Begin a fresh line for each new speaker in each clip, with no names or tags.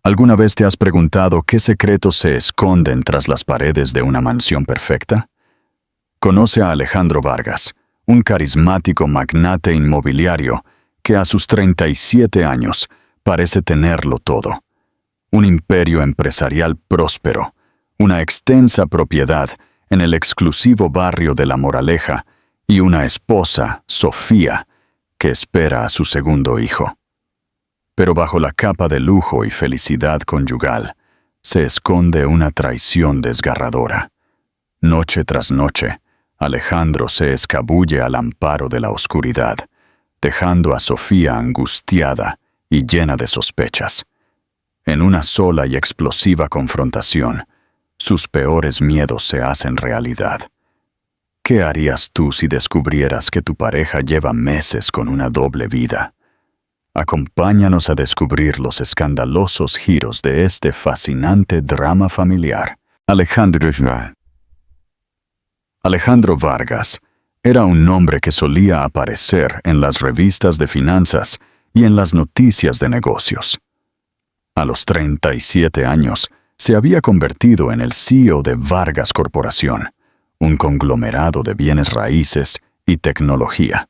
¿Alguna vez te has preguntado qué secretos se esconden tras las paredes de una mansión perfecta? Conoce a Alejandro Vargas, un carismático magnate inmobiliario que a sus 37 años parece tenerlo todo. Un imperio empresarial próspero, una extensa propiedad en el exclusivo barrio de La Moraleja y una esposa, Sofía, que espera a su segundo hijo. Pero bajo la capa de lujo y felicidad conyugal se esconde una traición desgarradora. Noche tras noche, Alejandro se escabulle al amparo de la oscuridad, dejando a Sofía angustiada y llena de sospechas. En una sola y explosiva confrontación, sus peores miedos se hacen realidad. ¿Qué harías tú si descubrieras que tu pareja lleva meses con una doble vida? Acompáñanos a descubrir los escandalosos giros de este fascinante drama familiar. Alejandro Vargas era un nombre que solía aparecer en las revistas de finanzas y en las noticias de negocios. A los 37 años, se había convertido en el CEO de Vargas Corporación, un conglomerado de bienes raíces y tecnología.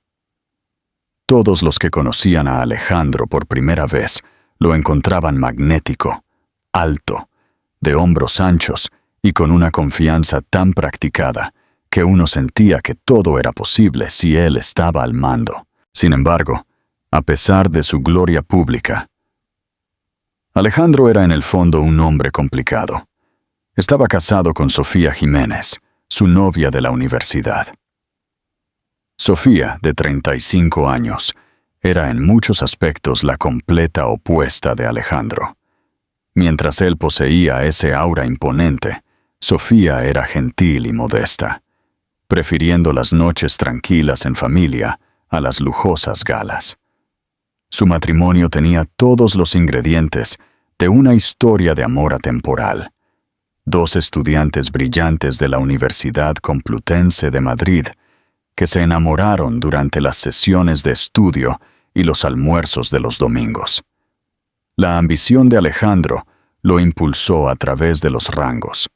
Todos los que conocían a Alejandro por primera vez lo encontraban magnético, alto, de hombros anchos y con una confianza tan practicada que uno sentía que todo era posible si él estaba al mando. Sin embargo, a pesar de su gloria pública, Alejandro era en el fondo un hombre complicado. Estaba casado con Sofía Jiménez, su novia de la universidad. Sofía, de 35 años, era en muchos aspectos la completa opuesta de Alejandro. Mientras él poseía ese aura imponente, Sofía era gentil y modesta, prefiriendo las noches tranquilas en familia a las lujosas galas. Su matrimonio tenía todos los ingredientes de una historia de amor atemporal. Dos estudiantes brillantes de la Universidad Complutense de Madrid que se enamoraron durante las sesiones de estudio y los almuerzos de los domingos. La ambición de Alejandro lo impulsó a través de los rangos,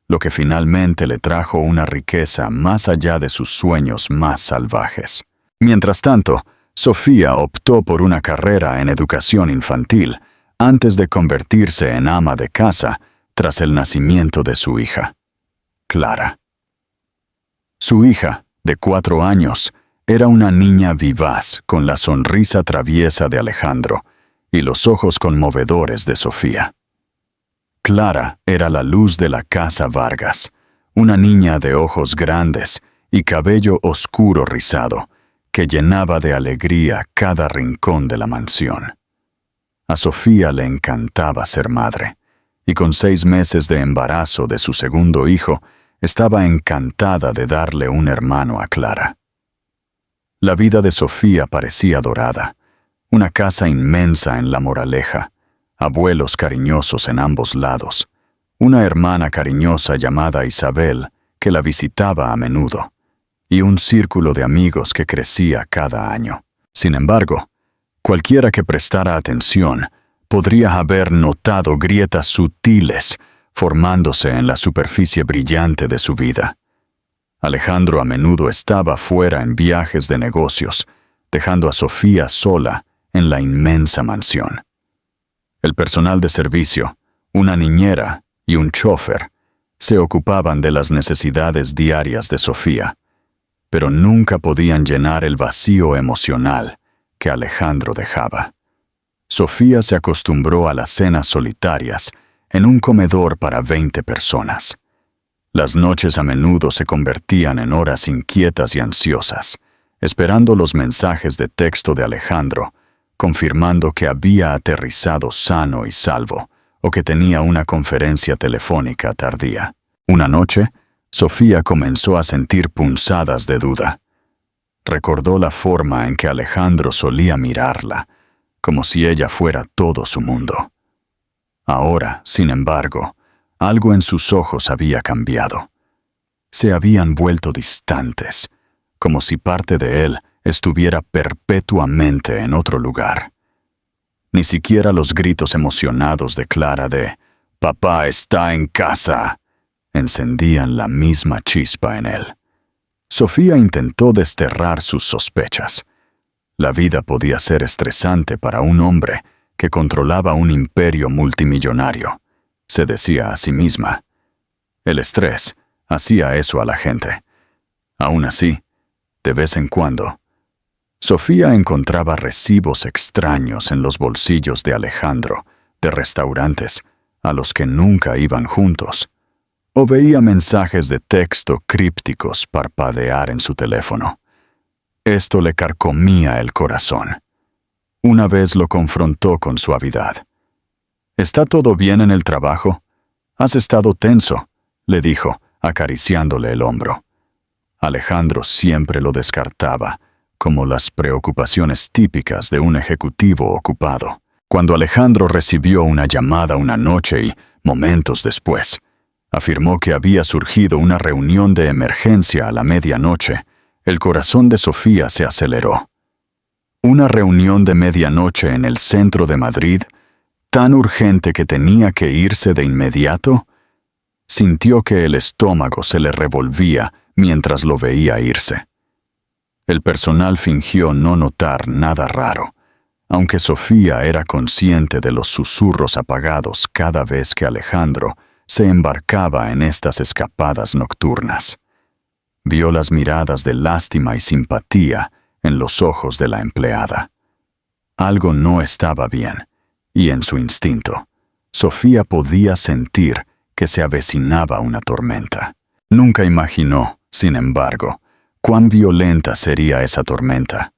lo que finalmente le trajo una riqueza más allá de sus sueños más salvajes. Mientras tanto, Sofía optó por una carrera en educación infantil antes de convertirse en ama de casa tras el nacimiento de su hija, Clara. Su hija, de 4 años, era una niña vivaz con la sonrisa traviesa de Alejandro y los ojos conmovedores de Sofía. Clara era la luz de la casa Vargas, una niña de ojos grandes y cabello oscuro rizado, que llenaba de alegría cada rincón de la mansión. A Sofía le encantaba ser madre, y con 6 meses de embarazo de su segundo hijo, estaba encantada de darle un hermano a Clara. La vida de Sofía parecía dorada, una casa inmensa en La Moraleja, abuelos cariñosos en ambos lados, una hermana cariñosa llamada Isabel que la visitaba a menudo, y un círculo de amigos que crecía cada año. Sin embargo, cualquiera que prestara atención podría haber notado grietas sutiles formándose en la superficie brillante de su vida. Alejandro a menudo estaba fuera en viajes de negocios, dejando a Sofía sola en la inmensa mansión. El personal de servicio, una niñera y un chófer se ocupaban de las necesidades diarias de Sofía, pero nunca podían llenar el vacío emocional que Alejandro dejaba. Sofía se acostumbró a las cenas solitarias en un comedor para 20 personas. Las noches a menudo se convertían en horas inquietas y ansiosas, esperando los mensajes de texto de Alejandro, confirmando que había aterrizado sano y salvo o que tenía una conferencia telefónica tardía. Una noche, Sofía comenzó a sentir punzadas de duda. Recordó la forma en que Alejandro solía mirarla, como si ella fuera todo su mundo. Ahora, sin embargo, algo en sus ojos había cambiado. Se habían vuelto distantes, como si parte de él estuviera perpetuamente en otro lugar. Ni siquiera los gritos emocionados de Clara de «Papá está en casa» encendían la misma chispa en él. Sofía intentó desterrar sus sospechas. La vida podía ser estresante para un hombre que controlaba un imperio multimillonario, se decía a sí misma. El estrés hacía eso a la gente. Aún así, de vez en cuando, Sofía encontraba recibos extraños en los bolsillos de Alejandro, de restaurantes a los que nunca iban juntos, o veía mensajes de texto crípticos parpadear en su teléfono. Esto le carcomía el corazón. Una vez lo confrontó con suavidad. «¿Está todo bien en el trabajo? Has estado tenso», le dijo, acariciándole el hombro. Alejandro siempre lo descartaba, como las preocupaciones típicas de un ejecutivo ocupado. Cuando Alejandro recibió una llamada una noche y, momentos después, afirmó que había surgido una reunión de emergencia a la medianoche, el corazón de Sofía se aceleró. Una reunión de medianoche en el centro de Madrid, tan urgente que tenía que irse de inmediato. Sintió que el estómago se le revolvía mientras lo veía irse. El personal fingió no notar nada raro, aunque Sofía era consciente de los susurros apagados cada vez que Alejandro se embarcaba en estas escapadas nocturnas. Vio las miradas de lástima y simpatía en los ojos de la empleada. Algo no estaba bien, y en su instinto, Sofía podía sentir que se avecinaba una tormenta. Nunca imaginó, sin embargo, cuán violenta sería esa tormenta,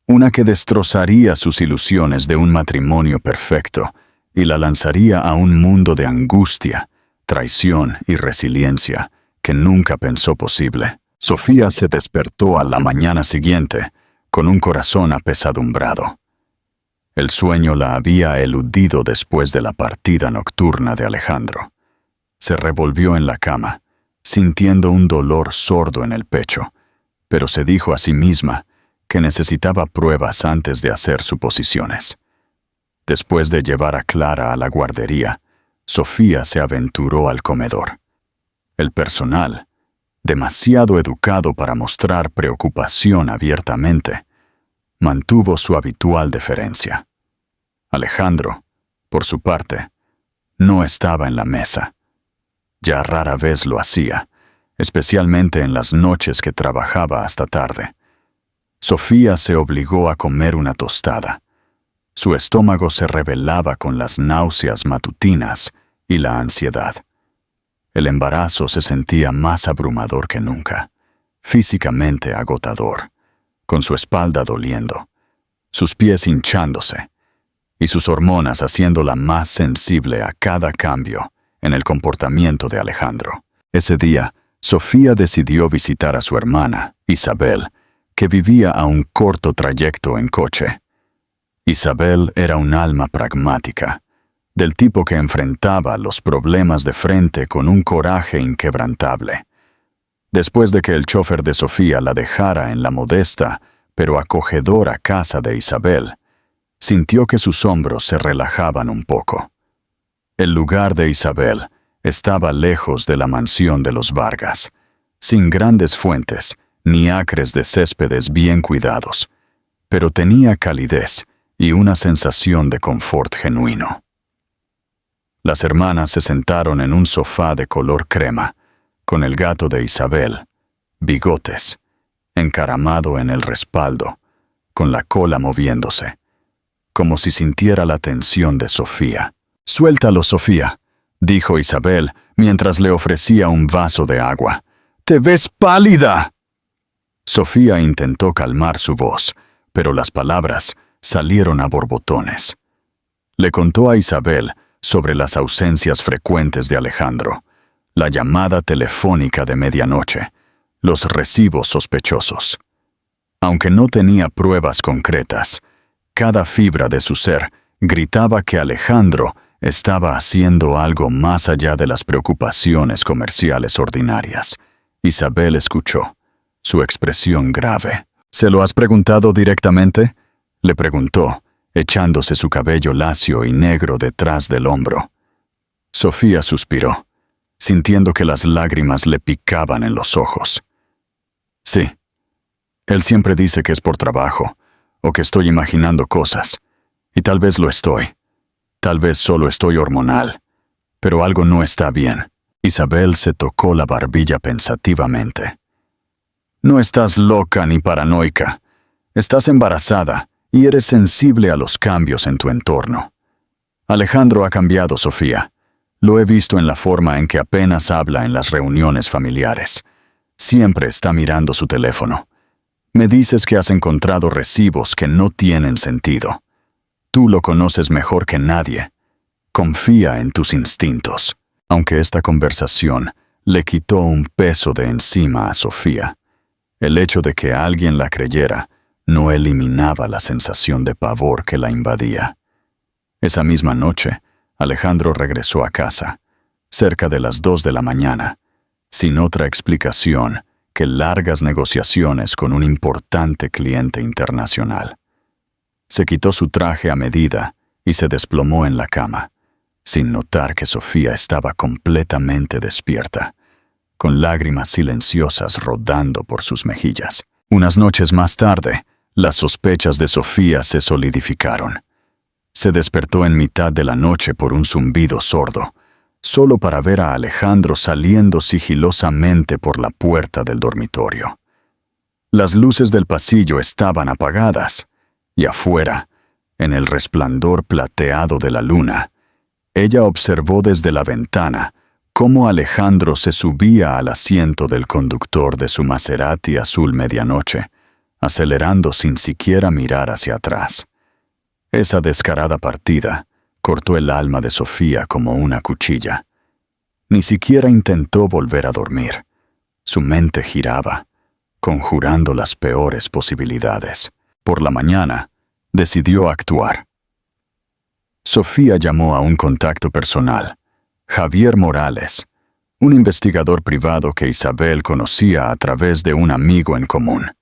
una que destrozaría sus ilusiones de un matrimonio perfecto y la lanzaría a un mundo de angustia, traición y resiliencia que nunca pensó posible. Sofía se despertó a la mañana siguiente con un corazón apesadumbrado. El sueño la había eludido después de la partida nocturna de Alejandro. Se revolvió en la cama, sintiendo un dolor sordo en el pecho, pero se dijo a sí misma que necesitaba pruebas antes de hacer suposiciones. Después de llevar a Clara a la guardería, Sofía se aventuró al comedor. El personal, demasiado educado para mostrar preocupación abiertamente, mantuvo su habitual deferencia. Alejandro, por su parte, no estaba en la mesa. Ya rara vez lo hacía, especialmente en las noches que trabajaba hasta tarde. Sofía se obligó a comer una tostada. Su estómago se rebelaba con las náuseas matutinas y la ansiedad. El embarazo se sentía más abrumador que nunca, físicamente agotador, con su espalda doliendo, sus pies hinchándose y sus hormonas haciéndola más sensible a cada cambio en el comportamiento de Alejandro. Ese día, Sofía decidió visitar a su hermana, Isabel, que vivía a un corto trayecto en coche. Isabel era un alma pragmática, del tipo que enfrentaba los problemas de frente con un coraje inquebrantable. Después de que el chofer de Sofía la dejara en la modesta pero acogedora casa de Isabel, sintió que sus hombros se relajaban un poco. El lugar de Isabel estaba lejos de la mansión de los Vargas, sin grandes fuentes ni acres de céspedes bien cuidados, pero tenía calidez y una sensación de confort genuino. Las hermanas se sentaron en un sofá de color crema, con el gato de Isabel, Bigotes, encaramado en el respaldo, con la cola moviéndose, como si sintiera la tensión de Sofía. «Suéltalo, Sofía», dijo Isabel mientras le ofrecía un vaso de agua. «¡Te ves pálida!». Sofía intentó calmar su voz, pero las palabras salieron a borbotones. Le contó a Isabel sobre las ausencias frecuentes de Alejandro, la llamada telefónica de medianoche, los recibos sospechosos. Aunque no tenía pruebas concretas, cada fibra de su ser gritaba que Alejandro estaba haciendo algo más allá de las preocupaciones comerciales ordinarias. Isabel escuchó, su expresión grave. «¿Se lo has preguntado directamente?», le preguntó, echándose su cabello lacio y negro detrás del hombro. Sofía suspiró, sintiendo que las lágrimas le picaban en los ojos. Sí, él siempre dice que es por trabajo, o que estoy imaginando cosas, y tal vez lo estoy. Tal vez solo estoy hormonal, pero algo no está bien. Isabel se tocó la barbilla pensativamente. No estás loca ni paranoica. Estás embarazada y eres sensible a los cambios en tu entorno. Alejandro ha cambiado, Sofía. Lo he visto en la forma en que apenas habla en las reuniones familiares. Siempre está mirando su teléfono. Me dices que has encontrado recibos que no tienen sentido. Tú lo conoces mejor que nadie. Confía en tus instintos. Aunque esta conversación le quitó un peso de encima a Sofía, el hecho de que alguien la creyera no eliminaba la sensación de pavor que la invadía. Esa misma noche, Alejandro regresó a casa, cerca de las 2 de la mañana, sin otra explicación que largas negociaciones con un importante cliente internacional. Se quitó su traje a medida y se desplomó en la cama, sin notar que Sofía estaba completamente despierta, con lágrimas silenciosas rodando por sus mejillas. Unas noches más tarde, las sospechas de Sofía se solidificaron. Se despertó en mitad de la noche por un zumbido sordo, solo para ver a Alejandro saliendo sigilosamente por la puerta del dormitorio. Las luces del pasillo estaban apagadas, y afuera, en el resplandor plateado de la luna, ella observó desde la ventana cómo Alejandro se subía al asiento del conductor de su Maserati azul medianoche, acelerando sin siquiera mirar hacia atrás. Esa descarada partida cortó el alma de Sofía como una cuchilla. Ni siquiera intentó volver a dormir. Su mente giraba, conjurando las peores posibilidades. Por la mañana, decidió actuar. Sofía llamó a un contacto personal, Javier Morales, un investigador privado que Isabel conocía a través de un amigo en común.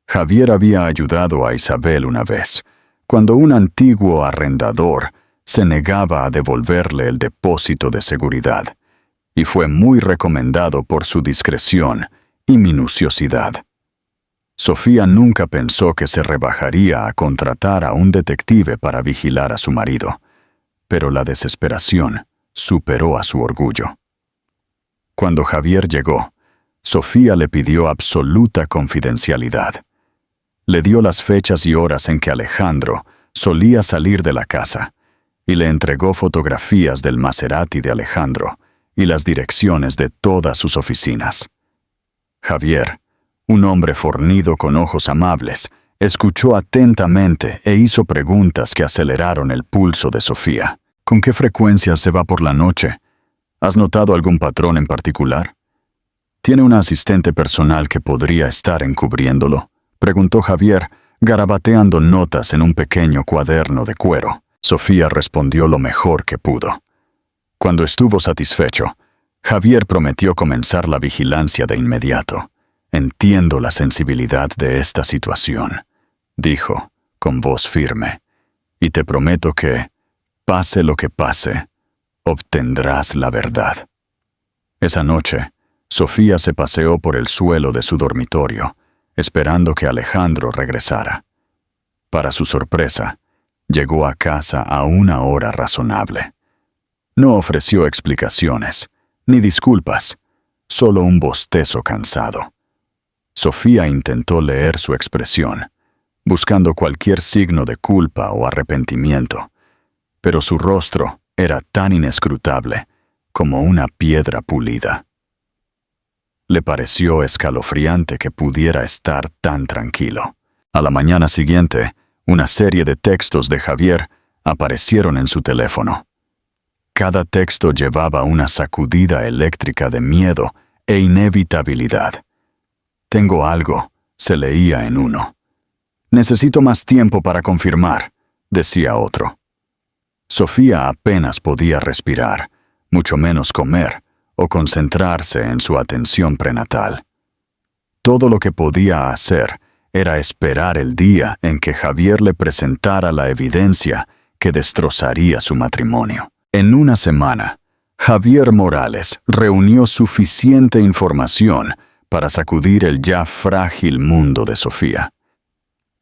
Javier había ayudado a Isabel una vez, cuando un antiguo arrendador se negaba a devolverle el depósito de seguridad, y fue muy recomendado por su discreción y minuciosidad. Sofía nunca pensó que se rebajaría a contratar a un detective para vigilar a su marido, pero la desesperación superó a su orgullo. Cuando Javier llegó, Sofía le pidió absoluta confidencialidad. Le dio las fechas y horas en que Alejandro solía salir de la casa y le entregó fotografías del Maserati de Alejandro y las direcciones de todas sus oficinas. Javier, un hombre fornido con ojos amables, escuchó atentamente e hizo preguntas que aceleraron el pulso de Sofía. ¿Con qué frecuencia se va por la noche? ¿Has notado algún patrón en particular? ¿Tiene una asistente personal que podría estar encubriéndolo?, preguntó Javier, garabateando notas en un pequeño cuaderno de cuero. Sofía respondió lo mejor que pudo. Cuando estuvo satisfecho, Javier prometió comenzar la vigilancia de inmediato. Entiendo la sensibilidad de esta situación, dijo, con voz firme, y te prometo que, pase lo que pase, obtendrás la verdad. Esa noche, Sofía se paseó por el suelo de su dormitorio, esperando que Alejandro regresara. Para su sorpresa, llegó a casa a una hora razonable. No ofreció explicaciones, ni disculpas, solo un bostezo cansado. Sofía intentó leer su expresión, buscando cualquier signo de culpa o arrepentimiento, pero su rostro era tan inescrutable como una piedra pulida. Le pareció escalofriante que pudiera estar tan tranquilo. A la mañana siguiente, una serie de textos de Javier aparecieron en su teléfono. Cada texto llevaba una sacudida eléctrica de miedo e inevitabilidad. Tengo algo, se leía en uno. Necesito más tiempo para confirmar, decía otro. Sofía apenas podía respirar, mucho menos comer o concentrarse en su atención prenatal. Todo lo que podía hacer era esperar el día en que Javier le presentara la evidencia que destrozaría su matrimonio. En una semana, Javier Morales reunió suficiente información para sacudir el ya frágil mundo de Sofía.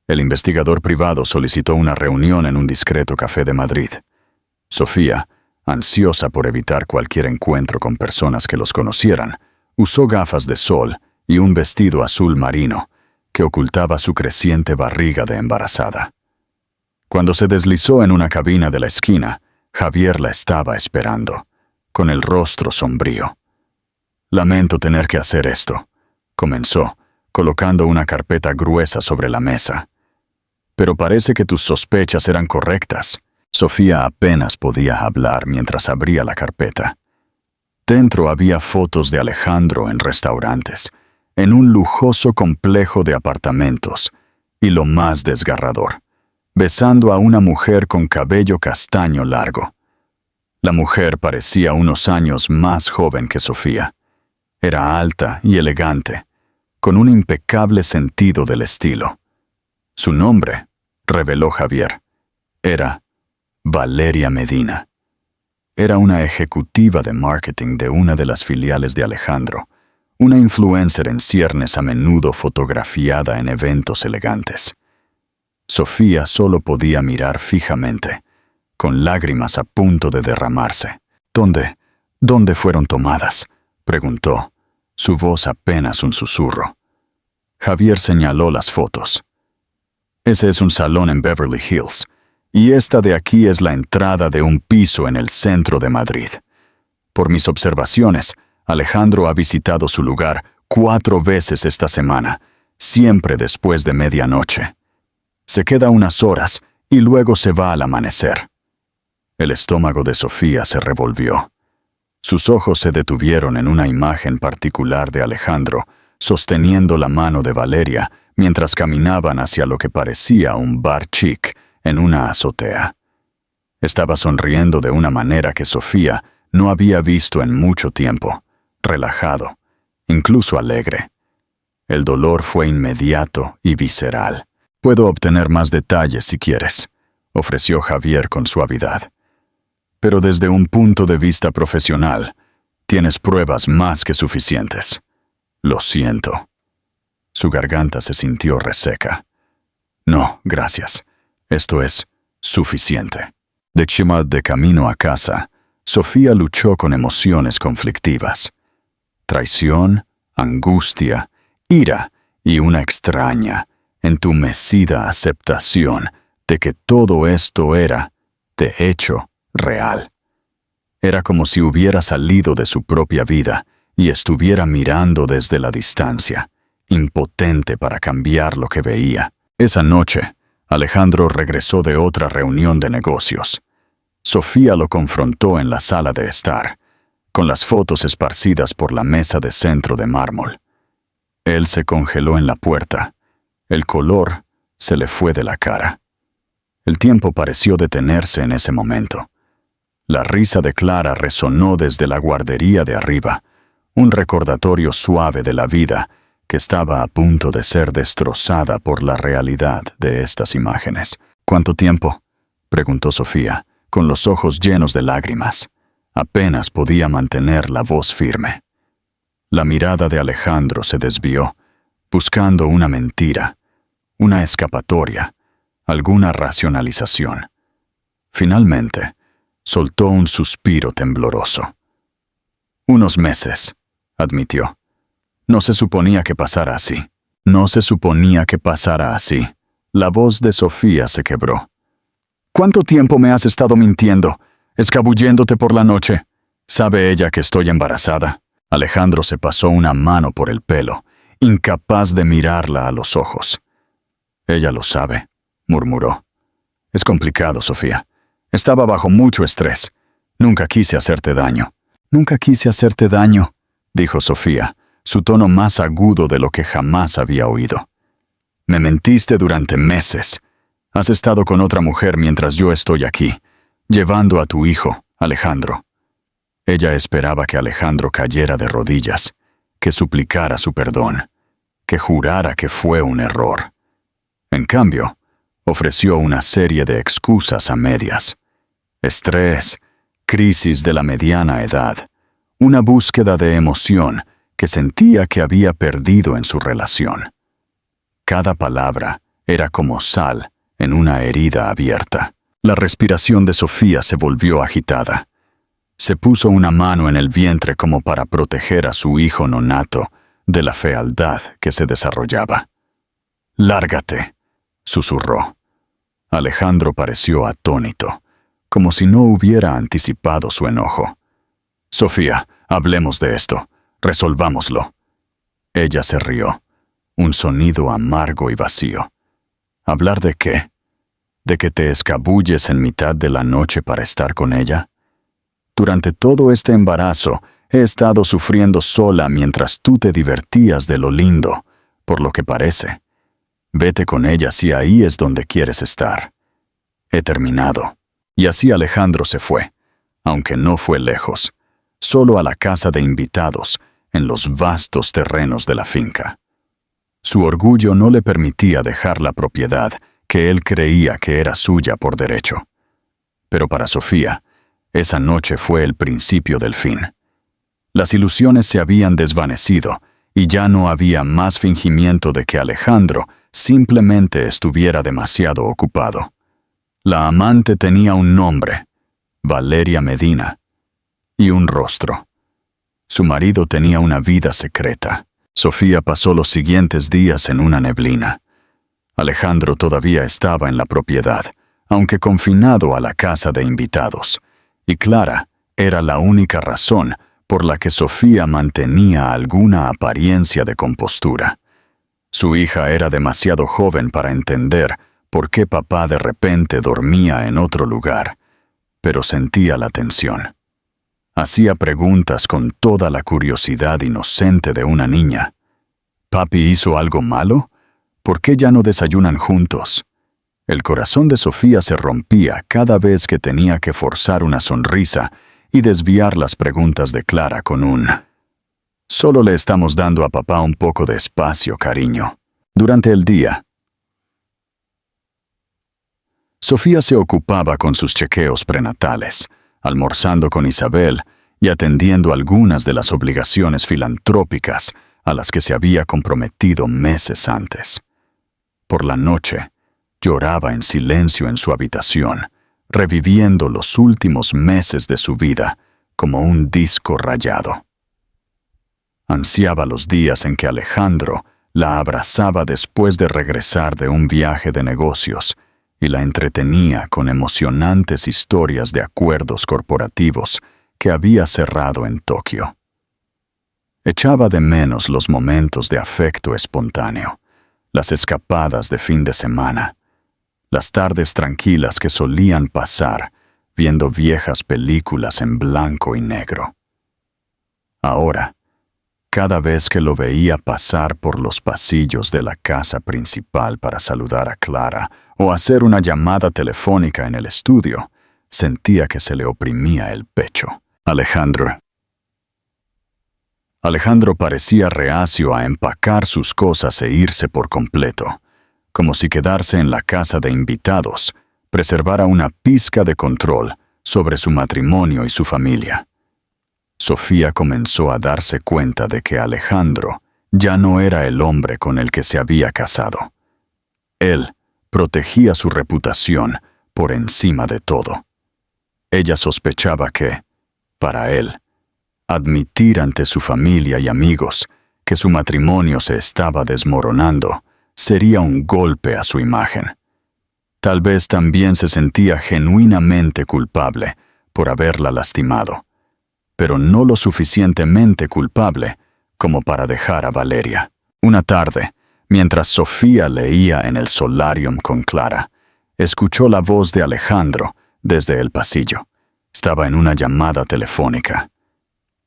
El investigador privado solicitó una reunión en un discreto café de Madrid. Sofía, ansiosa por evitar cualquier encuentro con personas que los conocieran, usó gafas de sol y un vestido azul marino que ocultaba su creciente barriga de embarazada. Cuando se deslizó en una cabina de la esquina, Javier la estaba esperando, con el rostro sombrío. «Lamento tener que hacer esto», comenzó, colocando una carpeta gruesa sobre la mesa. «Pero parece que tus sospechas eran correctas». Sofía apenas podía hablar mientras abría la carpeta. Dentro había fotos de Alejandro en restaurantes, en un lujoso complejo de apartamentos, y lo más desgarrador, besando a una mujer con cabello castaño largo. La mujer parecía unos años más joven que Sofía. Era alta y elegante, con un impecable sentido del estilo. Su nombre, reveló Javier, era Valeria Medina. Era una ejecutiva de marketing de una de las filiales de Alejandro, una influencer en ciernes a menudo fotografiada en eventos elegantes. Sofía solo podía mirar fijamente, con lágrimas a punto de derramarse. ¿Dónde fueron tomadas?», preguntó, su voz apenas un susurro. Javier señaló las fotos. «Ese es un salón en Beverly Hills, y esta de aquí es la entrada de un piso en el centro de Madrid. Por mis observaciones, Alejandro ha visitado su lugar 4 veces esta semana, siempre después de medianoche. Se queda unas horas y luego se va al amanecer». El estómago de Sofía se revolvió. Sus ojos se detuvieron en una imagen particular de Alejandro, sosteniendo la mano de Valeria mientras caminaban hacia lo que parecía un bar chic en una azotea. Estaba sonriendo de una manera que Sofía no había visto en mucho tiempo, relajado, incluso alegre. El dolor fue inmediato y visceral. «Puedo obtener más detalles si quieres», ofreció Javier con suavidad. «Pero desde un punto de vista profesional, tienes pruebas más que suficientes. Lo siento». Su garganta se sintió reseca. «No, gracias. Esto es suficiente». De camino a casa, Sofía luchó con emociones conflictivas. Traición, angustia, ira y una extraña, entumecida aceptación de que todo esto era, de hecho, real. Era como si hubiera salido de su propia vida y estuviera mirando desde la distancia, impotente para cambiar lo que veía. Esa noche, Alejandro regresó de otra reunión de negocios. Sofía lo confrontó en la sala de estar, con las fotos esparcidas por la mesa de centro de mármol. Él se congeló en la puerta. El color se le fue de la cara. El tiempo pareció detenerse en ese momento. La risa de Clara resonó desde la guardería de arriba, un recordatorio suave de la vida que estaba a punto de ser destrozada por la realidad de estas imágenes. «¿Cuánto tiempo?», preguntó Sofía, con los ojos llenos de lágrimas. Apenas podía mantener la voz firme. La mirada de Alejandro se desvió, buscando una mentira, una escapatoria, alguna racionalización. Finalmente, soltó un suspiro tembloroso. «Unos meses», admitió. «No se suponía que pasara así». «No se suponía que pasara así». La voz de Sofía se quebró. «¿Cuánto tiempo me has estado mintiendo, escabulléndote por la noche? ¿Sabe ella que estoy embarazada?». Alejandro se pasó una mano por el pelo, incapaz de mirarla a los ojos. «Ella lo sabe», murmuró. «Es complicado, Sofía. Estaba bajo mucho estrés. Nunca quise hacerte daño». «Nunca quise hacerte daño», dijo Sofía, su tono más agudo de lo que jamás había oído. «Me mentiste durante meses. Has estado con otra mujer mientras yo estoy aquí, llevando a tu hijo, Alejandro». Ella esperaba que Alejandro cayera de rodillas, que suplicara su perdón, que jurara que fue un error. En cambio, ofreció una serie de excusas a medias. Estrés, crisis de la mediana edad, una búsqueda de emoción que sentía que había perdido en su relación. Cada palabra era como sal en una herida abierta. La respiración de Sofía se volvió agitada. Se puso una mano en el vientre como para proteger a su hijo nonato de la fealdad que se desarrollaba. «Lárgate», susurró. Alejandro pareció atónito, como si no hubiera anticipado su enojo. «Sofía, hablemos de esto. Resolvámoslo». Ella se rió, un sonido amargo y vacío. ¿Hablar de qué? ¿De que te escabulles en mitad de la noche para estar con ella? Durante todo este embarazo he estado sufriendo sola mientras tú te divertías de lo lindo, por lo que parece. Vete con ella si ahí es donde quieres estar. He terminado. Y así Alejandro se fue, aunque no fue lejos, solo a la casa de invitados, en los vastos terrenos de la finca. Su orgullo no le permitía dejar la propiedad que él creía que era suya por derecho. Pero para Sofía, esa noche fue el principio del fin. Las ilusiones se habían desvanecido y ya no había más fingimiento de que Alejandro simplemente estuviera demasiado ocupado. La amante tenía un nombre, Valeria Medina, y un rostro. Su marido tenía una vida secreta. Sofía pasó los siguientes días en una neblina. Alejandro todavía estaba en la propiedad, aunque confinado a la casa de invitados, y Clara era la única razón por la que Sofía mantenía alguna apariencia de compostura. Su hija era demasiado joven para entender por qué papá de repente dormía en otro lugar, pero sentía la tensión. Hacía preguntas con toda la curiosidad inocente de una niña. ¿Papi hizo algo malo? ¿Por qué ya no desayunan juntos? El corazón de Sofía se rompía cada vez que tenía que forzar una sonrisa y desviar las preguntas de Clara con un «Solo le estamos dando a papá un poco de espacio, cariño». Durante el día, Sofía se ocupaba con sus chequeos prenatales, almorzando con Isabel y atendiendo algunas de las obligaciones filantrópicas a las que se había comprometido meses antes. Por la noche, lloraba en silencio en su habitación, reviviendo los últimos meses de su vida como un disco rayado. Ansiaba los días en que Alejandro la abrazaba después de regresar de un viaje de negocios y la entretenía con emocionantes historias de acuerdos corporativos que había cerrado en Tokio. Echaba de menos los momentos de afecto espontáneo, las escapadas de fin de semana, las tardes tranquilas que solían pasar viendo viejas películas en blanco y negro. Ahora, cada vez que lo veía pasar por los pasillos de la casa principal para saludar a Clara o hacer una llamada telefónica en el estudio, sentía que se le oprimía el pecho. Alejandro parecía reacio a empacar sus cosas e irse por completo, como si quedarse en la casa de invitados preservara una pizca de control sobre su matrimonio y su familia. Sofía comenzó a darse cuenta de que Alejandro ya no era el hombre con el que se había casado. Él protegía su reputación por encima de todo. Ella sospechaba que, para él, admitir ante su familia y amigos que su matrimonio se estaba desmoronando sería un golpe a su imagen. Tal vez también se sentía genuinamente culpable por haberla lastimado, pero no lo suficientemente culpable como para dejar a Valeria. Una tarde, mientras Sofía leía en el solarium con Clara, escuchó la voz de Alejandro desde el pasillo. Estaba en una llamada telefónica.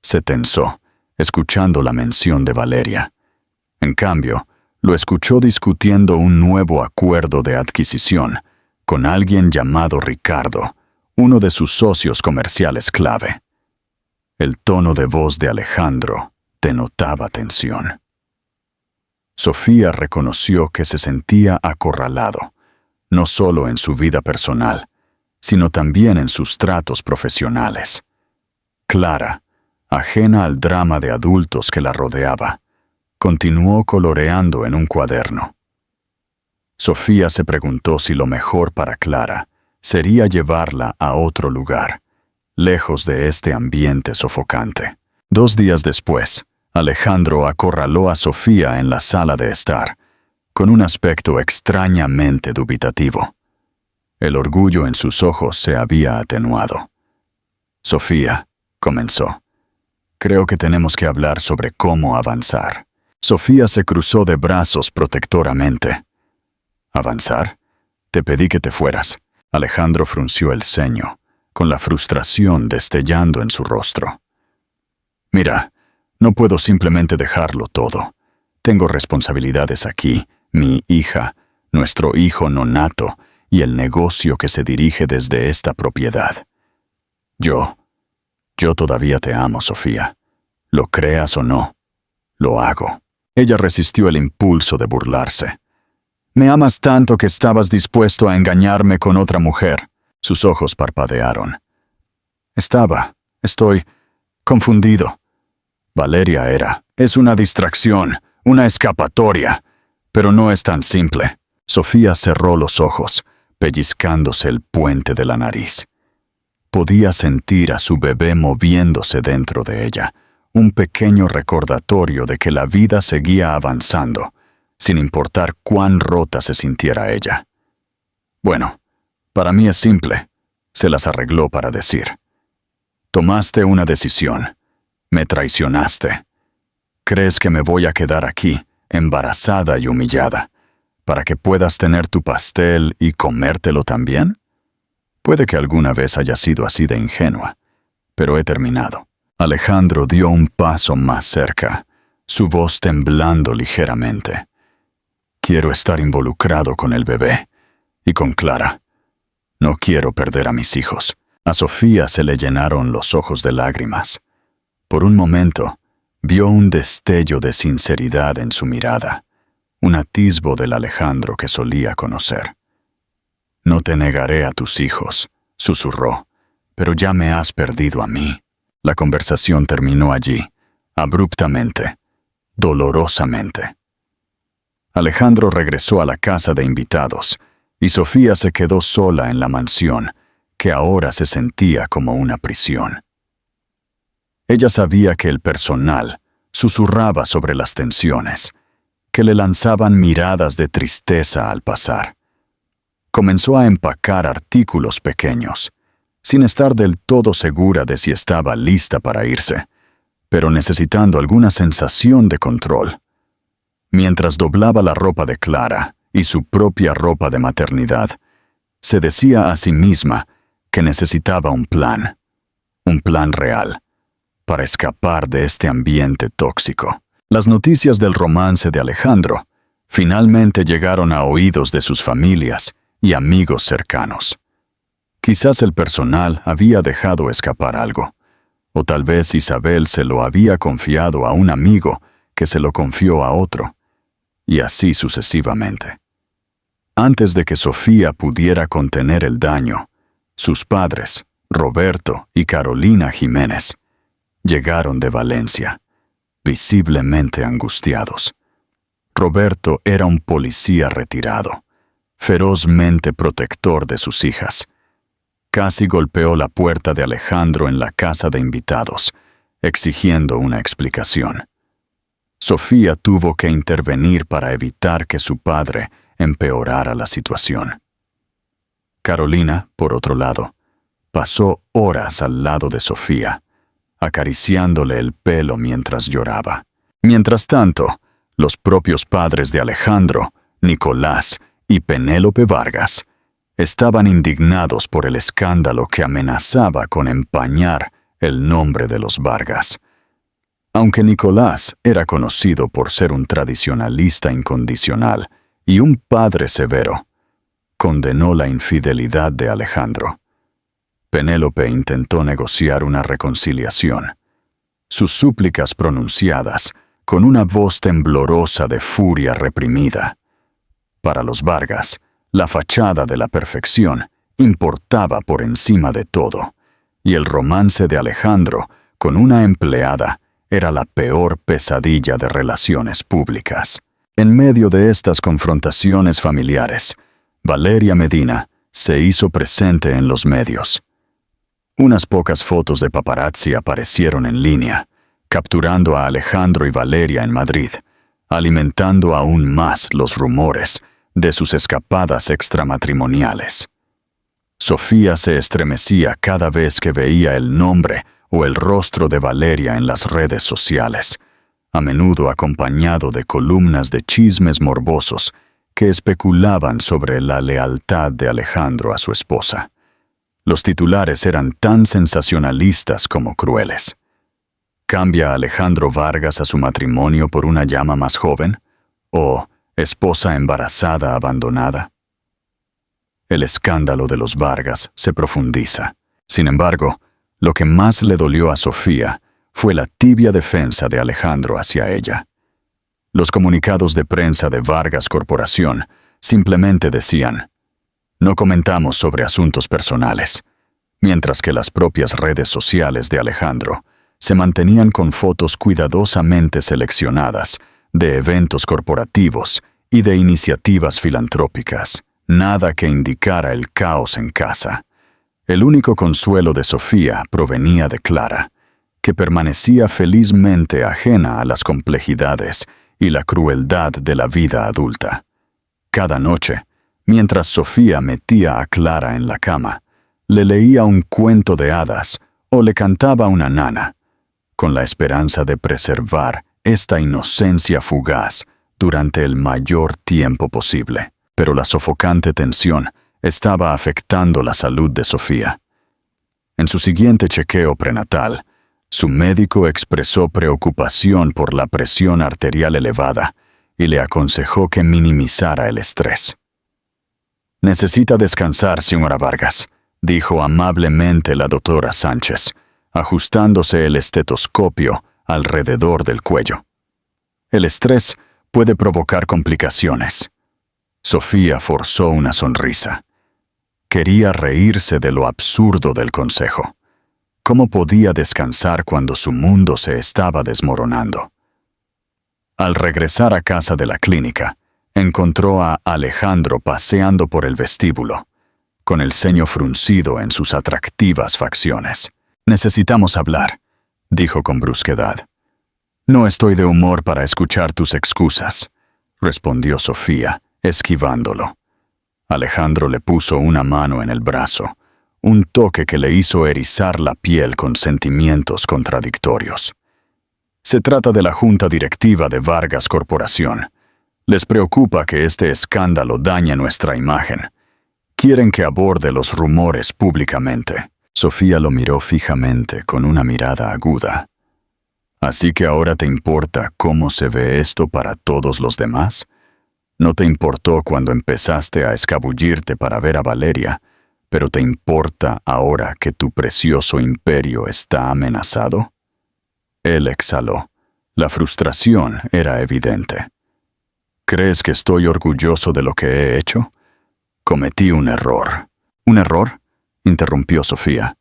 Se tensó, escuchando la mención de Valeria. En cambio, lo escuchó discutiendo un nuevo acuerdo de adquisición con alguien llamado Ricardo, uno de sus socios comerciales clave. El tono de voz de Alejandro denotaba tensión. Sofía reconoció que se sentía acorralado, no solo en su vida personal, sino también en sus tratos profesionales. Clara, ajena al drama de adultos que la rodeaba, continuó coloreando en un cuaderno. Sofía se preguntó si lo mejor para Clara sería llevarla a otro lugar, lejos de este ambiente sofocante. 2 días después, Alejandro acorraló a Sofía en la sala de estar, con un aspecto extrañamente dubitativo. El orgullo en sus ojos se había atenuado. Sofía, comenzó, creo que tenemos que hablar sobre cómo avanzar. Sofía se cruzó de brazos protectoramente. ¿Avanzar? Te pedí que te fueras. Alejandro frunció el ceño, con la frustración destellando en su rostro. Mira, no puedo simplemente dejarlo todo. Tengo responsabilidades aquí, mi hija, nuestro hijo nonato y el negocio que se dirige desde esta propiedad. Yo todavía te amo, Sofía. Lo creas o no, lo hago. Ella resistió el impulso de burlarse. Me amas tanto que estabas dispuesto a engañarme con otra mujer. Sus ojos parpadearon. Estoy confundido. Valeria es una distracción, una escapatoria, pero no es tan simple. Sofía cerró los ojos, pellizcándose el puente de la nariz. Podía sentir a su bebé moviéndose dentro de ella, un pequeño recordatorio de que la vida seguía avanzando, sin importar cuán rota se sintiera ella. Bueno, para mí es simple, se las arregló para decir. Tomaste una decisión. Me traicionaste. ¿Crees que me voy a quedar aquí, embarazada y humillada, para que puedas tener tu pastel y comértelo también? Puede que alguna vez haya sido así de ingenua, pero he terminado. Alejandro dio un paso más cerca, su voz temblando ligeramente. Quiero estar involucrado con el bebé y con Clara. No quiero perder a mis hijos. A Sofía se le llenaron los ojos de lágrimas. Por un momento, vio un destello de sinceridad en su mirada, un atisbo del Alejandro que solía conocer. No te negaré a tus hijos, susurró, pero ya me has perdido a mí. La conversación terminó allí, abruptamente, dolorosamente. Alejandro regresó a la casa de invitados, y Sofía se quedó sola en la mansión, que ahora se sentía como una prisión. Ella sabía que el personal susurraba sobre las tensiones, que le lanzaban miradas de tristeza al pasar. Comenzó a empacar artículos pequeños, sin estar del todo segura de si estaba lista para irse, pero necesitando alguna sensación de control. Mientras doblaba la ropa de Clara y su propia ropa de maternidad, se decía a sí misma que necesitaba un plan real, para escapar de este ambiente tóxico. Las noticias del romance de Alejandro finalmente llegaron a oídos de sus familias y amigos cercanos. Quizás el personal había dejado escapar algo, o tal vez Isabel se lo había confiado a un amigo que se lo confió a otro, y así sucesivamente. Antes de que Sofía pudiera contener el daño, sus padres, Roberto y Carolina Jiménez, llegaron de Valencia, visiblemente angustiados. Roberto era un policía retirado, ferozmente protector de sus hijas. Casi golpeó la puerta de Alejandro en la casa de invitados, exigiendo una explicación. Sofía tuvo que intervenir para evitar que su padre empeorara la situación. Carolina, por otro lado, pasó horas al lado de Sofía, acariciándole el pelo mientras lloraba. Mientras tanto, los propios padres de Alejandro, Nicolás y Penélope Vargas, estaban indignados por el escándalo que amenazaba con empañar el nombre de los Vargas. Aunque Nicolás era conocido por ser un tradicionalista incondicional y un padre severo, condenó la infidelidad de Alejandro. Penélope intentó negociar una reconciliación. Sus súplicas pronunciadas con una voz temblorosa de furia reprimida. Para los Vargas, la fachada de la perfección importaba por encima de todo, y el romance de Alejandro con una empleada era la peor pesadilla de relaciones públicas. En medio de estas confrontaciones familiares, Valeria Medina se hizo presente en los medios. Unas pocas fotos de paparazzi aparecieron en línea, capturando a Alejandro y Valeria en Madrid, alimentando aún más los rumores de sus escapadas extramatrimoniales. Sofía se estremecía cada vez que veía el nombre o el rostro de Valeria en las redes sociales, a menudo acompañado de columnas de chismes morbosos que especulaban sobre la lealtad de Alejandro a su esposa. Los titulares eran tan sensacionalistas como crueles. ¿Cambia Alejandro Vargas a su matrimonio por una llama más joven? ¿O esposa embarazada abandonada? El escándalo de los Vargas se profundiza. Sin embargo, lo que más le dolió a Sofía fue la tibia defensa de Alejandro hacia ella. Los comunicados de prensa de Vargas Corporación simplemente decían: "No comentamos sobre asuntos personales", mientras que las propias redes sociales de Alejandro se mantenían con fotos cuidadosamente seleccionadas de eventos corporativos y de iniciativas filantrópicas, nada que indicara el caos en casa. El único consuelo de Sofía provenía de Clara, que permanecía felizmente ajena a las complejidades y la crueldad de la vida adulta. Cada noche, mientras Sofía metía a Clara en la cama, le leía un cuento de hadas o le cantaba una nana, con la esperanza de preservar esta inocencia fugaz durante el mayor tiempo posible. Pero la sofocante tensión estaba afectando la salud de Sofía. En su siguiente chequeo prenatal, su médico expresó preocupación por la presión arterial elevada y le aconsejó que minimizara el estrés. «Necesita descansar, señora Vargas», dijo amablemente la doctora Sánchez, ajustándose el estetoscopio alrededor del cuello. «El estrés puede provocar complicaciones». Sofía forzó una sonrisa. Quería reírse de lo absurdo del consejo. ¿Cómo podía descansar cuando su mundo se estaba desmoronando? Al regresar a casa de la clínica, encontró a Alejandro paseando por el vestíbulo, con el ceño fruncido en sus atractivas facciones. «Necesitamos hablar», dijo con brusquedad. «No estoy de humor para escuchar tus excusas», respondió Sofía, esquivándolo. Alejandro le puso una mano en el brazo, un toque que le hizo erizar la piel con sentimientos contradictorios. «Se trata de la junta directiva de Vargas Corporación. Les preocupa que este escándalo dañe nuestra imagen. Quieren que aborde los rumores públicamente». Sofía lo miró fijamente con una mirada aguda. «¿Así que ahora te importa cómo se ve esto para todos los demás? No te importó cuando empezaste a escabullirte para ver a Valeria, pero ¿te importa ahora que tu precioso imperio está amenazado?» Él exhaló. La frustración era evidente. «¿Crees que estoy orgulloso de lo que he hecho? Cometí un error». «¿Un error?», interrumpió Sofía.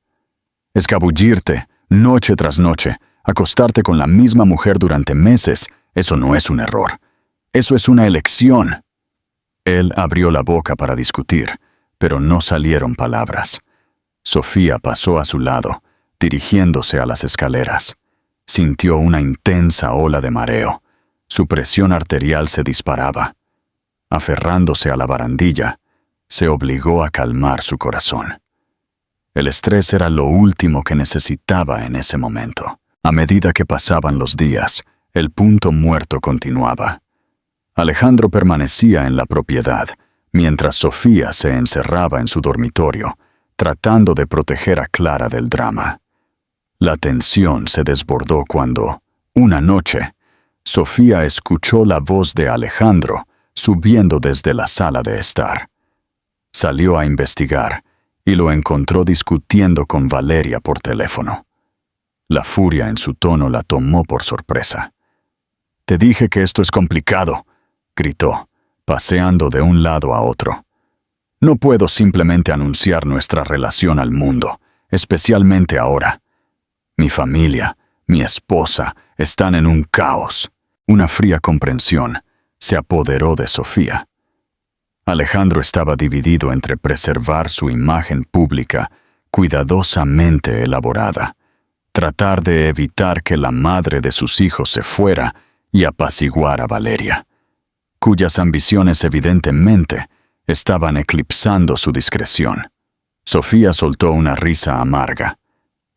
«Escabullirte, noche tras noche, acostarte con la misma mujer durante meses, eso no es un error. Eso es una elección». Él abrió la boca para discutir, pero no salieron palabras. Sofía pasó a su lado, dirigiéndose a las escaleras. Sintió una intensa ola de mareo. Su presión arterial se disparaba. Aferrándose a la barandilla, se obligó a calmar su corazón. El estrés era lo último que necesitaba en ese momento. A medida que pasaban los días, el punto muerto continuaba. Alejandro permanecía en la propiedad, mientras Sofía se encerraba en su dormitorio, tratando de proteger a Clara del drama. La tensión se desbordó cuando, una noche, Sofía escuchó la voz de Alejandro subiendo desde la sala de estar. Salió a investigar y lo encontró discutiendo con Valeria por teléfono. La furia en su tono la tomó por sorpresa. Te dije que esto es complicado, gritó, paseando de un lado a otro. No puedo simplemente anunciar nuestra relación al mundo, especialmente ahora. Mi familia, mi esposa, están en un caos. Una fría comprensión se apoderó de Sofía. Alejandro estaba dividido entre preservar su imagen pública, cuidadosamente elaborada, tratar de evitar que la madre de sus hijos se fuera y apaciguar a Valeria, cuyas ambiciones evidentemente estaban eclipsando su discreción. Sofía soltó una risa amarga.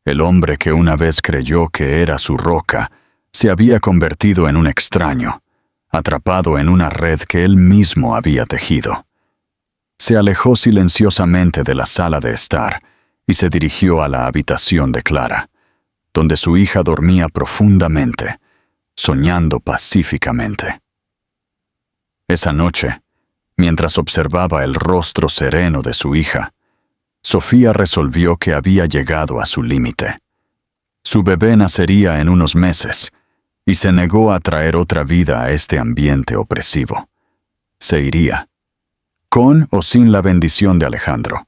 El hombre que una vez creyó que era su roca se había convertido en un extraño, atrapado en una red que él mismo había tejido. Se alejó silenciosamente de la sala de estar y se dirigió a la habitación de Clara, donde su hija dormía profundamente, soñando pacíficamente. Esa noche, mientras observaba el rostro sereno de su hija, Sofía resolvió que había llegado a su límite. Su bebé nacería en unos meses, y se negó a traer otra vida a este ambiente opresivo. Se iría, con o sin la bendición de Alejandro.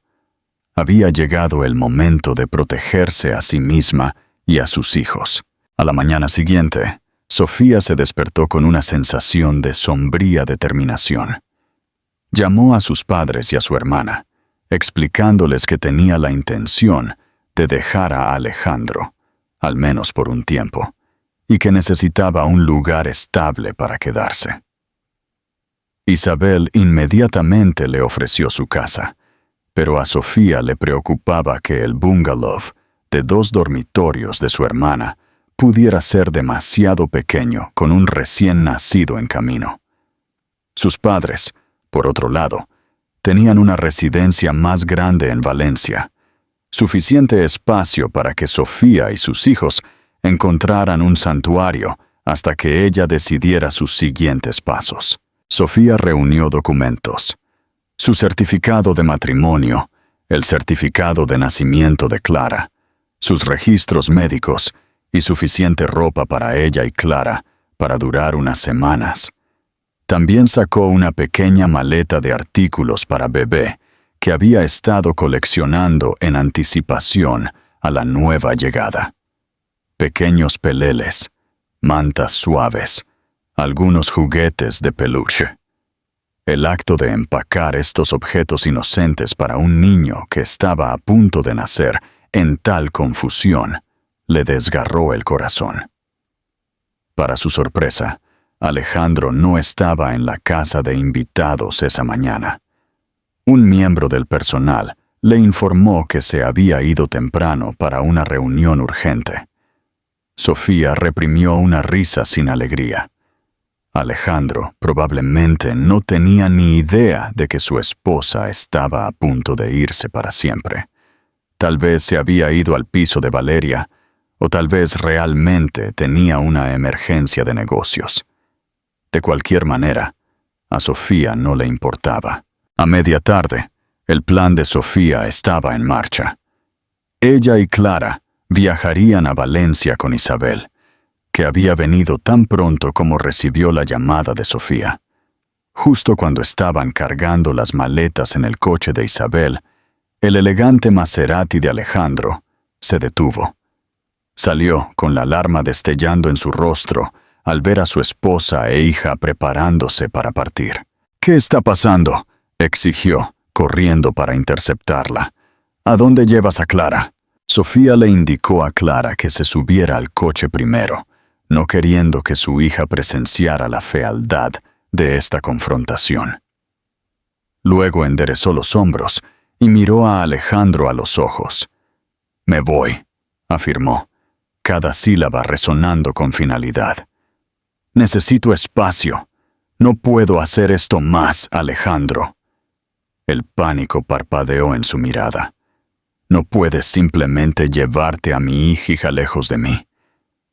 Había llegado el momento de protegerse a sí misma y a sus hijos. A la mañana siguiente, Sofía se despertó con una sensación de sombría determinación. Llamó a sus padres y a su hermana, explicándoles que tenía la intención de dejar a Alejandro, al menos por un tiempo, y que necesitaba un lugar estable para quedarse. Isabel inmediatamente le ofreció su casa, pero a Sofía le preocupaba que el bungalow de 2 dormitorios de su hermana pudiera ser demasiado pequeño con un recién nacido en camino. Sus padres, por otro lado, tenían una residencia más grande en Valencia, suficiente espacio para que Sofía y sus hijos encontraran un santuario hasta que ella decidiera sus siguientes pasos. Sofía reunió documentos: su certificado de matrimonio, el certificado de nacimiento de Clara, sus registros médicos y suficiente ropa para ella y Clara para durar unas semanas. También sacó una pequeña maleta de artículos para bebé que había estado coleccionando en anticipación a la nueva llegada. Pequeños peleles, mantas suaves, algunos juguetes de peluche. El acto de empacar estos objetos inocentes para un niño que estaba a punto de nacer en tal confusión le desgarró el corazón. Para su sorpresa, Alejandro no estaba en la casa de invitados esa mañana. Un miembro del personal le informó que se había ido temprano para una reunión urgente. Sofía reprimió una risa sin alegría. Alejandro probablemente no tenía ni idea de que su esposa estaba a punto de irse para siempre. Tal vez se había ido al piso de Valeria, o tal vez realmente tenía una emergencia de negocios. De cualquier manera, a Sofía no le importaba. A media tarde, el plan de Sofía estaba en marcha. Ella y Clara viajarían a Valencia con Isabel, que había venido tan pronto como recibió la llamada de Sofía. Justo cuando estaban cargando las maletas en el coche de Isabel, el elegante Maserati de Alejandro se detuvo. Salió con la alarma destellando en su rostro al ver a su esposa e hija preparándose para partir. «¿Qué está pasando?», exigió, corriendo para interceptarla. «¿A dónde llevas a Clara?». Sofía le indicó a Clara que se subiera al coche primero, no queriendo que su hija presenciara la fealdad de esta confrontación. Luego enderezó los hombros y miró a Alejandro a los ojos. «Me voy», afirmó, cada sílaba resonando con finalidad. «Necesito espacio. No puedo hacer esto más, Alejandro». El pánico parpadeó en su mirada. «No puedes simplemente llevarte a mi hija lejos de mí.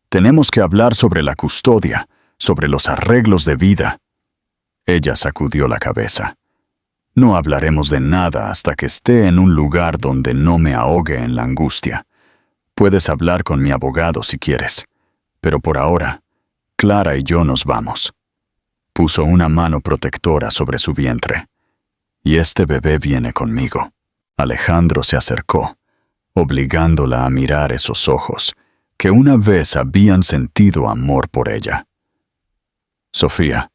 Tenemos que hablar sobre la custodia, sobre los arreglos de vida». Ella sacudió la cabeza. «No hablaremos de nada hasta que esté en un lugar donde no me ahogue en la angustia. Puedes hablar con mi abogado si quieres, pero por ahora, Clara y yo nos vamos. Puso una mano protectora sobre su vientre. Y este bebé viene conmigo. Alejandro se acercó, obligándola a mirar esos ojos, que una vez habían sentido amor por ella. Sofía,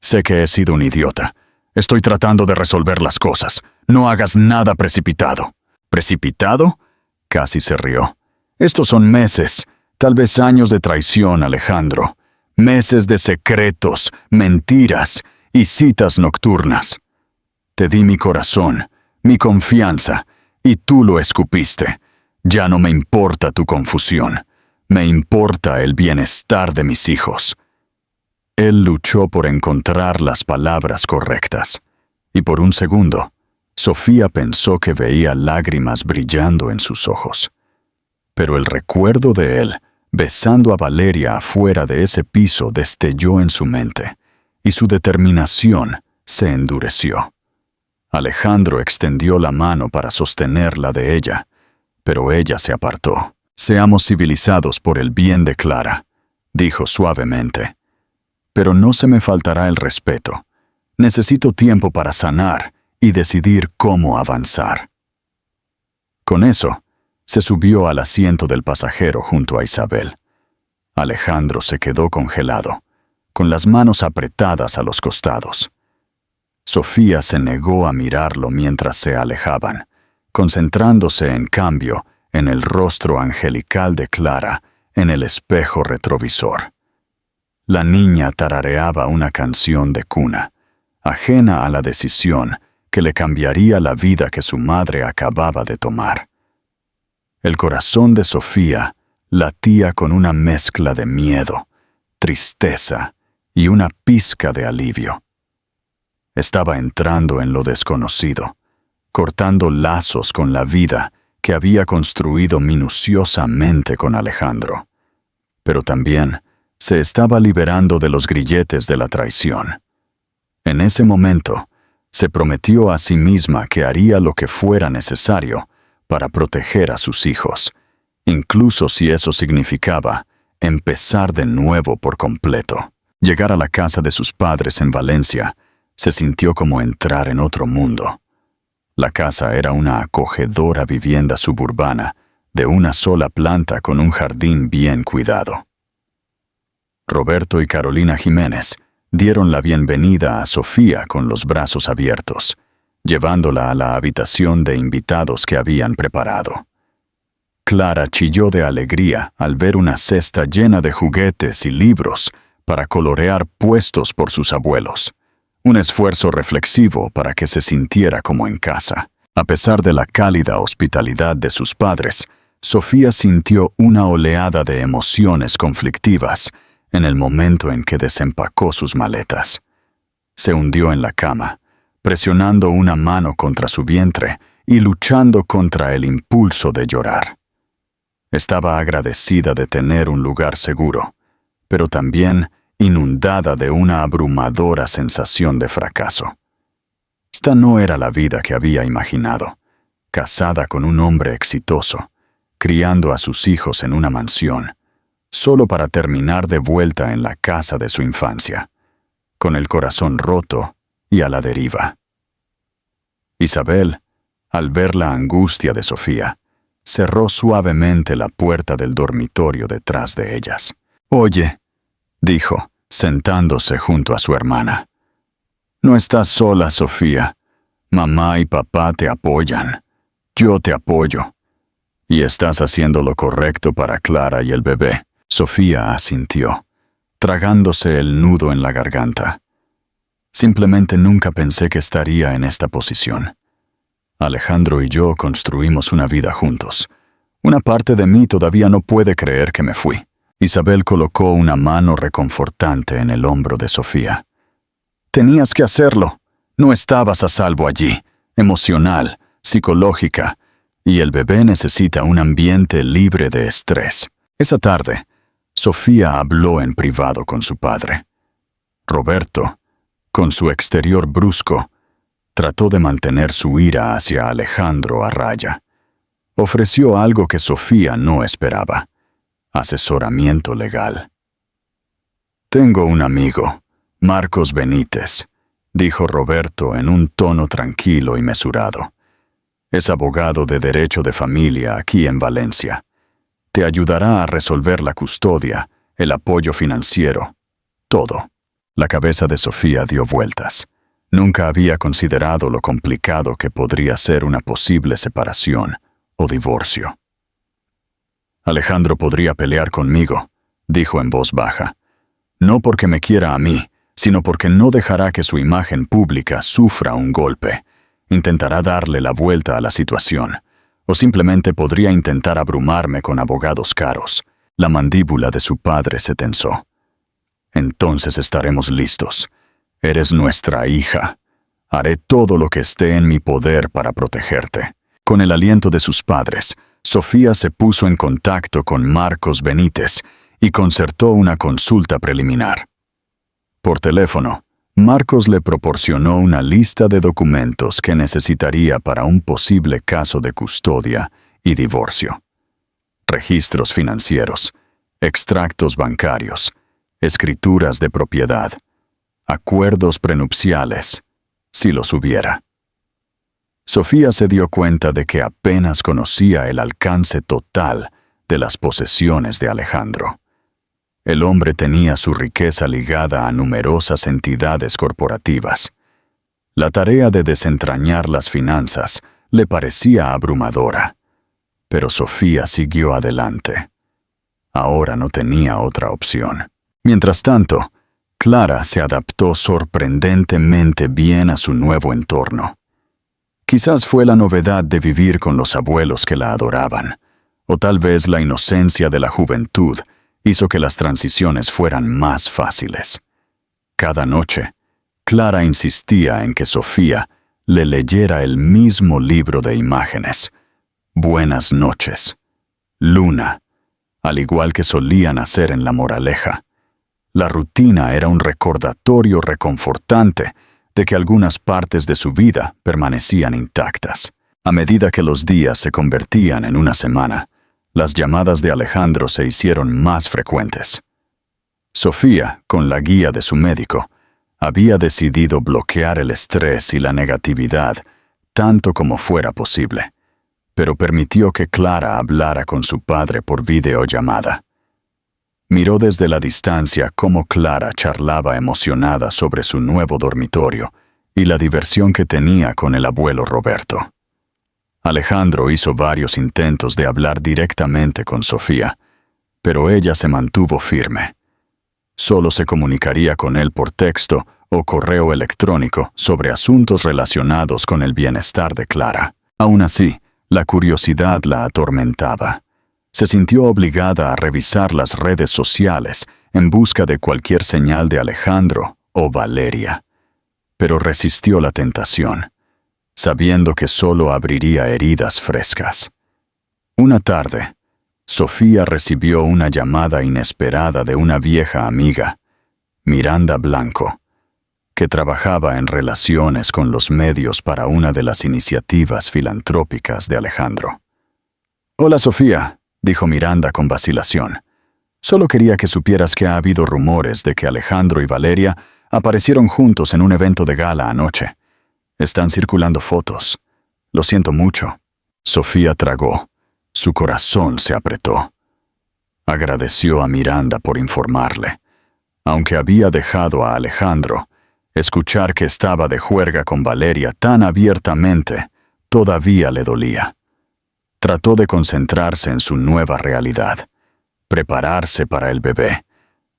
sé que he sido un idiota. Estoy tratando de resolver las cosas. No hagas nada precipitado. ¿Precipitado? Casi se rió. Estos son meses, tal vez años de traición, Alejandro. Meses de secretos, mentiras y citas nocturnas. Te di mi corazón, mi confianza, y tú lo escupiste. Ya no me importa tu confusión. Me importa el bienestar de mis hijos. Él luchó por encontrar las palabras correctas, y por un segundo, Sofía pensó que veía lágrimas brillando en sus ojos. Pero el recuerdo de él, besando a Valeria afuera de ese piso, destelló en su mente, y su determinación se endureció. Alejandro extendió la mano para sostenerla de ella, pero ella se apartó. «Seamos civilizados por el bien de Clara», dijo suavemente. «Pero no se me faltará el respeto. Necesito tiempo para sanar y decidir cómo avanzar». Con eso, se subió al asiento del pasajero junto a Isabel. Alejandro se quedó congelado, con las manos apretadas a los costados. Sofía se negó a mirarlo mientras se alejaban, concentrándose, en cambio, en el rostro angelical de Clara en el espejo retrovisor. La niña tarareaba una canción de cuna, ajena a la decisión que le cambiaría la vida que su madre acababa de tomar. El corazón de Sofía latía con una mezcla de miedo, tristeza y una pizca de alivio. Estaba entrando en lo desconocido, cortando lazos con la vida que había construido minuciosamente con Alejandro. Pero también se estaba liberando de los grilletes de la traición. En ese momento, se prometió a sí misma que haría lo que fuera necesario para proteger a sus hijos, incluso si eso significaba empezar de nuevo por completo. Llegar a la casa de sus padres en Valencia se sintió como entrar en otro mundo. La casa era una acogedora vivienda suburbana de una sola planta con un jardín bien cuidado. Roberto y Carolina Jiménez dieron la bienvenida a Sofía con los brazos abiertos, llevándola a la habitación de invitados que habían preparado. Clara chilló de alegría al ver una cesta llena de juguetes y libros para colorear puestos por sus abuelos. Un esfuerzo reflexivo para que se sintiera como en casa. A pesar de la cálida hospitalidad de sus padres, Sofía sintió una oleada de emociones conflictivas en el momento en que desempacó sus maletas. Se hundió en la cama, presionando una mano contra su vientre y luchando contra el impulso de llorar. Estaba agradecida de tener un lugar seguro, pero también inundada de una abrumadora sensación de fracaso. Esta no era la vida que había imaginado, casada con un hombre exitoso, criando a sus hijos en una mansión, solo para terminar de vuelta en la casa de su infancia, con el corazón roto y a la deriva. Isabel, al ver la angustia de Sofía, cerró suavemente la puerta del dormitorio detrás de ellas. «Oye», dijo, sentándose junto a su hermana. «No estás sola, Sofía. Mamá y papá te apoyan. Yo te apoyo. Y estás haciendo lo correcto para Clara y el bebé». Sofía asintió, tragándose el nudo en la garganta. «Simplemente nunca pensé que estaría en esta posición. Alejandro y yo construimos una vida juntos. Una parte de mí todavía no puede creer que me fui». Isabel colocó una mano reconfortante en el hombro de Sofía. «Tenías que hacerlo. No estabas a salvo allí, emocional, psicológica, y el bebé necesita un ambiente libre de estrés». Esa tarde, Sofía habló en privado con su padre. Roberto, con su exterior brusco, trató de mantener su ira hacia Alejandro a raya. Ofreció algo que Sofía no esperaba: asesoramiento legal. Tengo un amigo, Marcos Benítez, dijo Roberto en un tono tranquilo y mesurado. Es abogado de derecho de familia aquí en Valencia. Te ayudará a resolver la custodia, el apoyo financiero, todo. La cabeza de Sofía dio vueltas. Nunca había considerado lo complicado que podría ser una posible separación o divorcio. Alejandro podría pelear conmigo, dijo en voz baja. No porque me quiera a mí, sino porque no dejará que su imagen pública sufra un golpe. Intentará darle la vuelta a la situación, o simplemente podría intentar abrumarme con abogados caros. La mandíbula de su padre se tensó. Entonces estaremos listos. Eres nuestra hija. Haré todo lo que esté en mi poder para protegerte. Con el aliento de sus padres, Sofía se puso en contacto con Marcos Benítez y concertó una consulta preliminar. Por teléfono, Marcos le proporcionó una lista de documentos que necesitaría para un posible caso de custodia y divorcio. Registros financieros, extractos bancarios, escrituras de propiedad, acuerdos prenupciales, si los hubiera. Sofía se dio cuenta de que apenas conocía el alcance total de las posesiones de Alejandro. El hombre tenía su riqueza ligada a numerosas entidades corporativas. La tarea de desentrañar las finanzas le parecía abrumadora, pero Sofía siguió adelante. Ahora no tenía otra opción. Mientras tanto, Clara se adaptó sorprendentemente bien a su nuevo entorno. Quizás fue la novedad de vivir con los abuelos que la adoraban, o tal vez la inocencia de la juventud hizo que las transiciones fueran más fáciles. Cada noche, Clara insistía en que Sofía le leyera el mismo libro de imágenes, Buenas noches, Luna, al igual que solían hacer en La Moraleja. La rutina era un recordatorio reconfortante de que algunas partes de su vida permanecían intactas. A medida que los días se convertían en una semana, las llamadas de Alejandro se hicieron más frecuentes. Sofía, con la guía de su médico, había decidido bloquear el estrés y la negatividad tanto como fuera posible, pero permitió que Clara hablara con su padre por videollamada. Miró desde la distancia cómo Clara charlaba emocionada sobre su nuevo dormitorio y la diversión que tenía con el abuelo Roberto. Alejandro hizo varios intentos de hablar directamente con Sofía, pero ella se mantuvo firme. Solo se comunicaría con él por texto o correo electrónico sobre asuntos relacionados con el bienestar de Clara. Aún así, la curiosidad la atormentaba. Se sintió obligada a revisar las redes sociales en busca de cualquier señal de Alejandro o Valeria, pero resistió la tentación, sabiendo que solo abriría heridas frescas. Una tarde, Sofía recibió una llamada inesperada de una vieja amiga, Miranda Blanco, que trabajaba en relaciones con los medios para una de las iniciativas filantrópicas de Alejandro. «Hola, Sofía», dijo Miranda con vacilación. «Solo quería que supieras que ha habido rumores de que Alejandro y Valeria aparecieron juntos en un evento de gala anoche. Están circulando fotos. Lo siento mucho». Sofía tragó. Su corazón se apretó. Agradeció a Miranda por informarle. Aunque había dejado a Alejandro, escuchar que estaba de juerga con Valeria tan abiertamente todavía le dolía. Trató de concentrarse en su nueva realidad, prepararse para el bebé,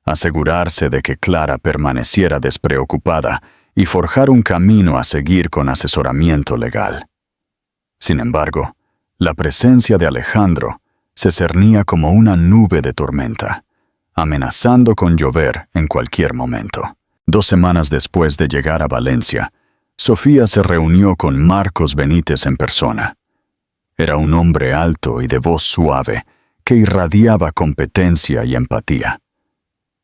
asegurarse de que Clara permaneciera despreocupada y forjar un camino a seguir con asesoramiento legal. Sin embargo, la presencia de Alejandro se cernía como una nube de tormenta, amenazando con llover en cualquier momento. 2 semanas después de llegar a Valencia, Sofía se reunió con Marcos Benítez en persona. Era un hombre alto y de voz suave que irradiaba competencia y empatía.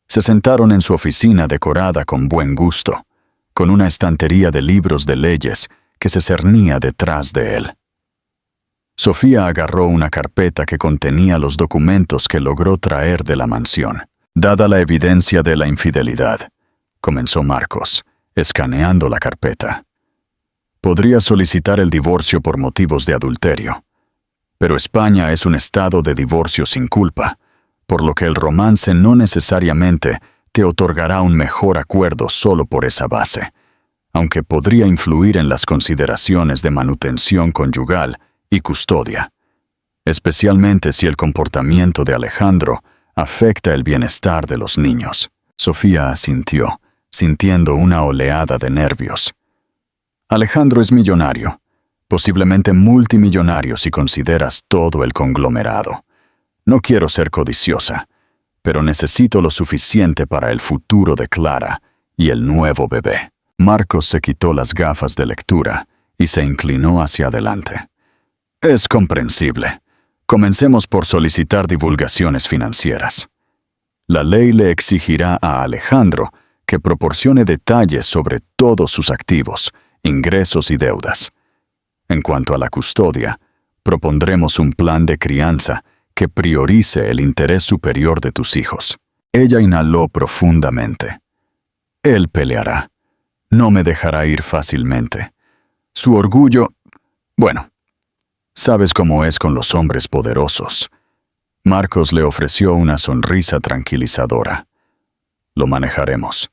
Se sentaron en su oficina decorada con buen gusto, con una estantería de libros de leyes que se cernía detrás de él. Sofía agarró una carpeta que contenía los documentos que logró traer de la mansión. Dada la evidencia de la infidelidad, comenzó Marcos, escaneando la carpeta. Podría solicitar el divorcio por motivos de adulterio. Pero España es un estado de divorcio sin culpa, por lo que el romance no necesariamente te otorgará un mejor acuerdo solo por esa base, aunque podría influir en las consideraciones de manutención conyugal y custodia, especialmente si el comportamiento de Alejandro afecta el bienestar de los niños. Sofía asintió, sintiendo una oleada de nervios. Alejandro es millonario, posiblemente multimillonario si consideras todo el conglomerado. No quiero ser codiciosa, pero necesito lo suficiente para el futuro de Clara y el nuevo bebé. Marcos se quitó las gafas de lectura y se inclinó hacia adelante. Es comprensible. Comencemos por solicitar divulgaciones financieras. La ley le exigirá a Alejandro que proporcione detalles sobre todos sus activos, ingresos y deudas. En cuanto a la custodia, propondremos un plan de crianza que priorice el interés superior de tus hijos. Ella inhaló profundamente. Él peleará. No me dejará ir fácilmente. Su orgullo... Bueno, sabes cómo es con los hombres poderosos. Marcos le ofreció una sonrisa tranquilizadora. Lo manejaremos.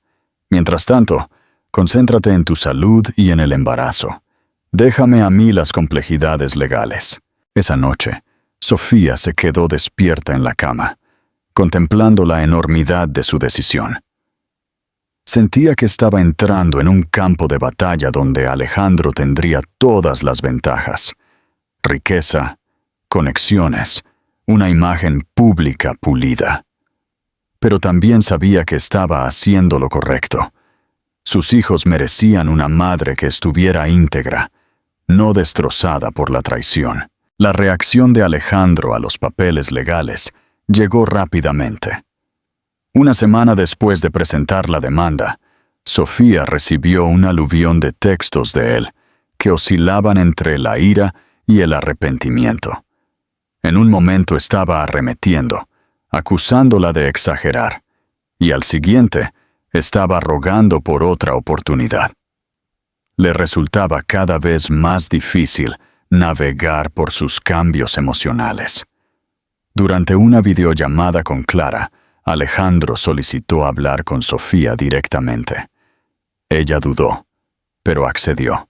Mientras tanto, concéntrate en tu salud y en el embarazo. Déjame a mí las complejidades legales. Esa noche, Sofía se quedó despierta en la cama, contemplando la enormidad de su decisión. Sentía que estaba entrando en un campo de batalla donde Alejandro tendría todas las ventajas: riqueza, conexiones, una imagen pública pulida. Pero también sabía que estaba haciendo lo correcto. Sus hijos merecían una madre que estuviera íntegra, no destrozada por la traición. La reacción de Alejandro a los papeles legales llegó rápidamente. Una semana después de presentar la demanda, Sofía recibió un aluvión de textos de él que oscilaban entre la ira y el arrepentimiento. En un momento estaba arremetiendo, acusándola de exagerar, y al siguiente estaba rogando por otra oportunidad. Le resultaba cada vez más difícil navegar por sus cambios emocionales. Durante una videollamada con Clara, Alejandro solicitó hablar con Sofía directamente. Ella dudó, pero accedió.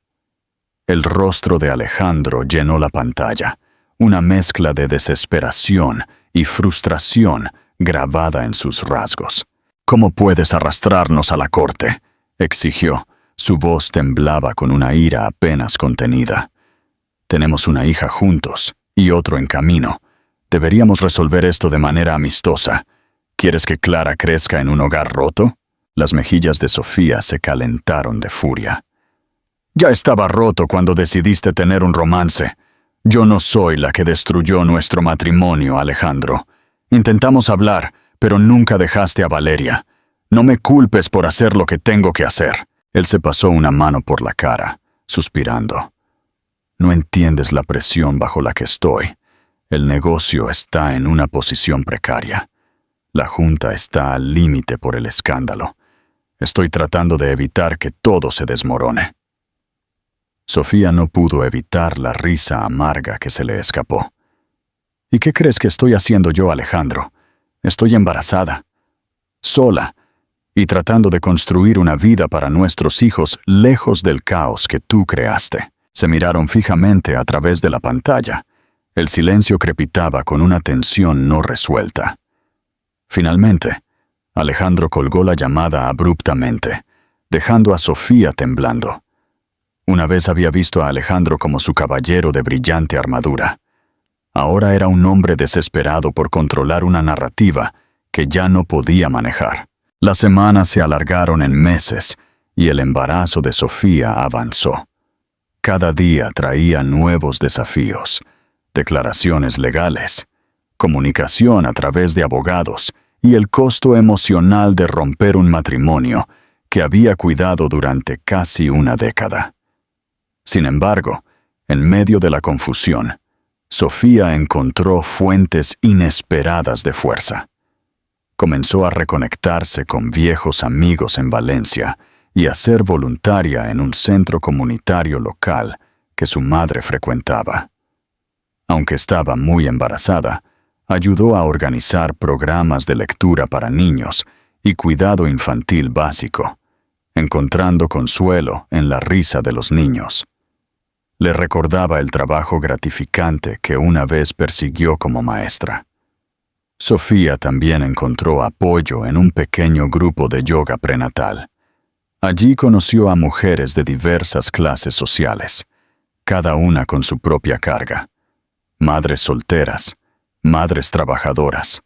El rostro de Alejandro llenó la pantalla, una mezcla de desesperación y frustración grabada en sus rasgos. «¿Cómo puedes arrastrarnos a la corte?», exigió. Su voz temblaba con una ira apenas contenida. «Tenemos una hija juntos y otro en camino. Deberíamos resolver esto de manera amistosa. ¿Quieres que Clara crezca en un hogar roto?». Las mejillas de Sofía se calentaron de furia. «Ya estaba roto cuando decidiste tener un romance. Yo no soy la que destruyó nuestro matrimonio, Alejandro. Intentamos hablar, pero nunca dejaste a Valeria. No me culpes por hacer lo que tengo que hacer». Él se pasó una mano por la cara, suspirando. «No entiendes la presión bajo la que estoy. El negocio está en una posición precaria. La junta está al límite por el escándalo. Estoy tratando de evitar que todo se desmorone». Sofía no pudo evitar la risa amarga que se le escapó. «¿Y qué crees que estoy haciendo yo, Alejandro? Estoy embarazada, sola, y tratando de construir una vida para nuestros hijos lejos del caos que tú creaste». Se miraron fijamente a través de la pantalla. El silencio crepitaba con una tensión no resuelta. Finalmente, Alejandro colgó la llamada abruptamente, dejando a Sofía temblando. Una vez había visto a Alejandro como su caballero de brillante armadura. Ahora era un hombre desesperado por controlar una narrativa que ya no podía manejar. Las semanas se alargaron en meses y el embarazo de Sofía avanzó. Cada día traía nuevos desafíos: declaraciones legales, comunicación a través de abogados y el costo emocional de romper un matrimonio que había cuidado durante casi una década. Sin embargo, en medio de la confusión, Sofía encontró fuentes inesperadas de fuerza. Comenzó a reconectarse con viejos amigos en Valencia y a ser voluntaria en un centro comunitario local que su madre frecuentaba. Aunque estaba muy embarazada, ayudó a organizar programas de lectura para niños y cuidado infantil básico, encontrando consuelo en la risa de los niños. Le recordaba el trabajo gratificante que una vez persiguió como maestra. Sofía también encontró apoyo en un pequeño grupo de yoga prenatal. Allí conoció a mujeres de diversas clases sociales, cada una con su propia carga. Madres solteras, madres trabajadoras,